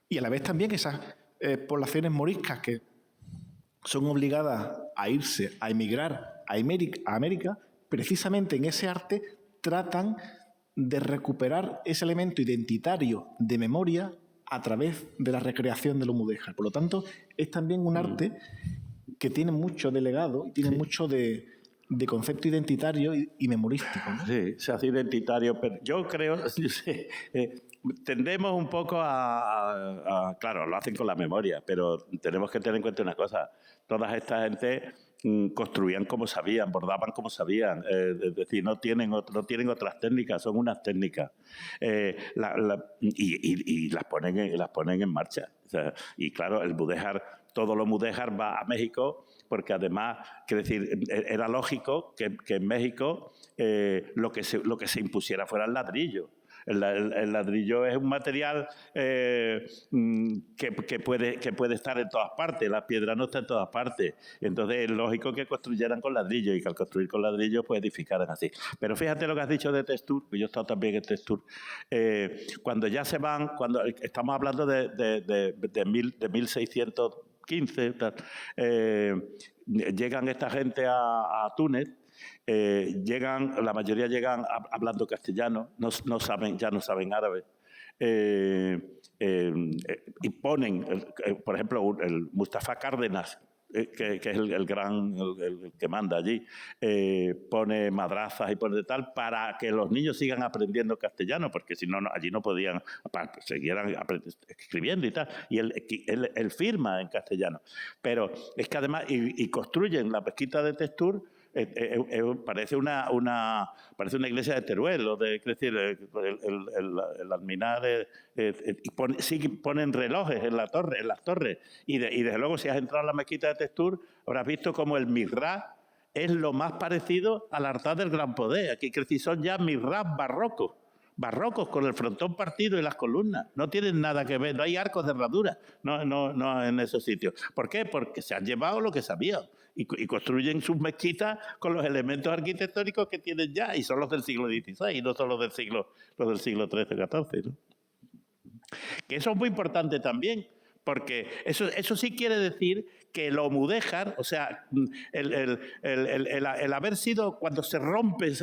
Y a la vez también esas poblaciones moriscas que son obligadas a irse, a emigrar a América, precisamente en ese arte tratan de recuperar ese elemento identitario de memoria a través de la recreación de lo mudéjar. Por lo tanto, es también un arte que tiene mucho de legado y tiene mucho de concepto identitario y memorístico, ¿no?
Sí, se hace identitario, pero yo creo, tendemos un poco claro, lo hacen con la memoria, pero tenemos que tener en cuenta una cosa, todas esta gente construían como sabían, bordaban como sabían, es decir, no tienen otras técnicas, son unas técnicas, y las ponen en marcha. O sea, y claro, el mudéjar, todo lo mudéjar va a México, porque además, quiero decir, era lógico que en México lo que se impusiera fuera el ladrillo. El ladrillo es un material que puede estar en todas partes, la piedra no está en todas partes. Entonces es lógico que construyeran con ladrillo y que al construir con ladrillo pues edificaran así. Pero fíjate lo que has dicho de Testur, que yo he estado también en Testur. Cuando ya se van, cuando estamos hablando de 1615, llegan esta gente a Túnez. La mayoría llegan hablando castellano, ya no saben árabe. Y ponen, por ejemplo, el Mustafa Cárdenas, que es el que manda allí, pone madrazas y pone tal para que los niños sigan aprendiendo castellano, porque si no, allí no podían, siguieran escribiendo y tal. Y él firma en castellano. Pero es que además, y construyen la mezquita de Testur parece una iglesia de Teruel, es decir, el alminar, ponen relojes en las torres, y desde luego si has entrado a la mezquita de Textur, habrás visto como el mihrab es lo más parecido al altar del Gran Poder. Aquí son ya mihrab barrocos con el frontón partido y las columnas. No tienen nada que ver, no hay arcos de herradura no en esos sitios. ¿Por qué? Porque se han llevado lo que sabían y construyen sus mezquitas con los elementos arquitectónicos que tienen ya, y son los del siglo XVI, no son los del siglo XIII-XIV. ¿no? Que eso es muy importante también, porque eso sí quiere decir que el Omudéjar, o sea, el haber sido, cuando se rompen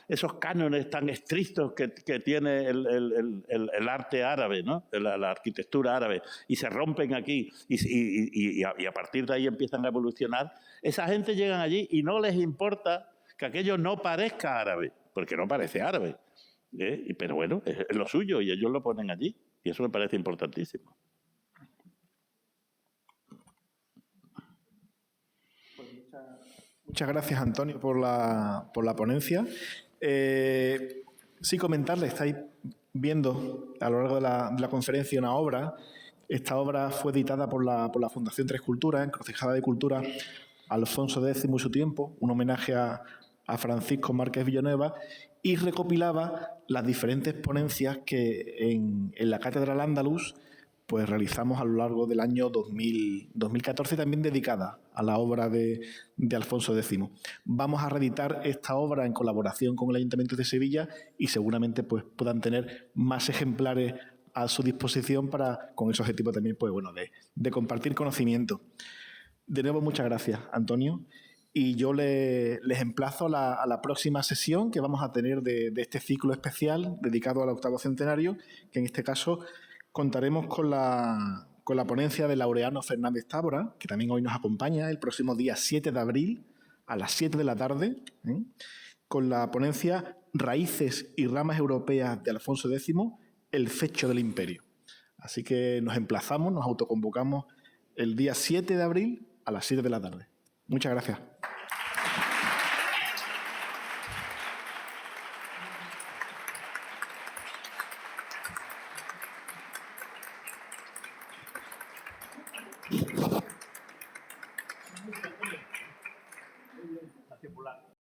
esos cánones tan estrictos que tiene el arte árabe, ¿no? la arquitectura árabe, y se rompen aquí, y a partir de ahí empiezan a evolucionar, esa gente llegan allí y no les importa que aquello no parezca árabe, porque no parece árabe. Pero bueno, es lo suyo y ellos lo ponen allí, y eso me parece importantísimo.
Muchas gracias, Antonio, por la ponencia. Sí, comentarle, estáis viendo a lo largo de la conferencia una obra. Esta obra fue editada por la Fundación Tres Culturas, Encrucijada de Cultura, Alfonso X y su tiempo, un homenaje a Francisco Márquez Villanueva, y recopilaba las diferentes ponencias que en la Cátedra Al-Ándalus pues realizamos a lo largo del año 2014, también dedicada a la obra de Alfonso X. Vamos a reeditar esta obra en colaboración con el Ayuntamiento de Sevilla y seguramente pues, puedan tener más ejemplares a su disposición con ese objetivo también pues, bueno, de compartir conocimiento. De nuevo, muchas gracias, Antonio. Y yo les emplazo a la próxima sesión que vamos a tener de este ciclo especial dedicado al 8º centenario, que en este caso contaremos con la ponencia de Laureano Fernández Tábora, que también hoy nos acompaña, el próximo día 7 de abril a las 7 de la tarde, con la ponencia Raíces y ramas europeas de Alfonso X, el fecho del imperio. Así que nos emplazamos, nos autoconvocamos el día 7 de abril a las 7 de la tarde. Muchas gracias.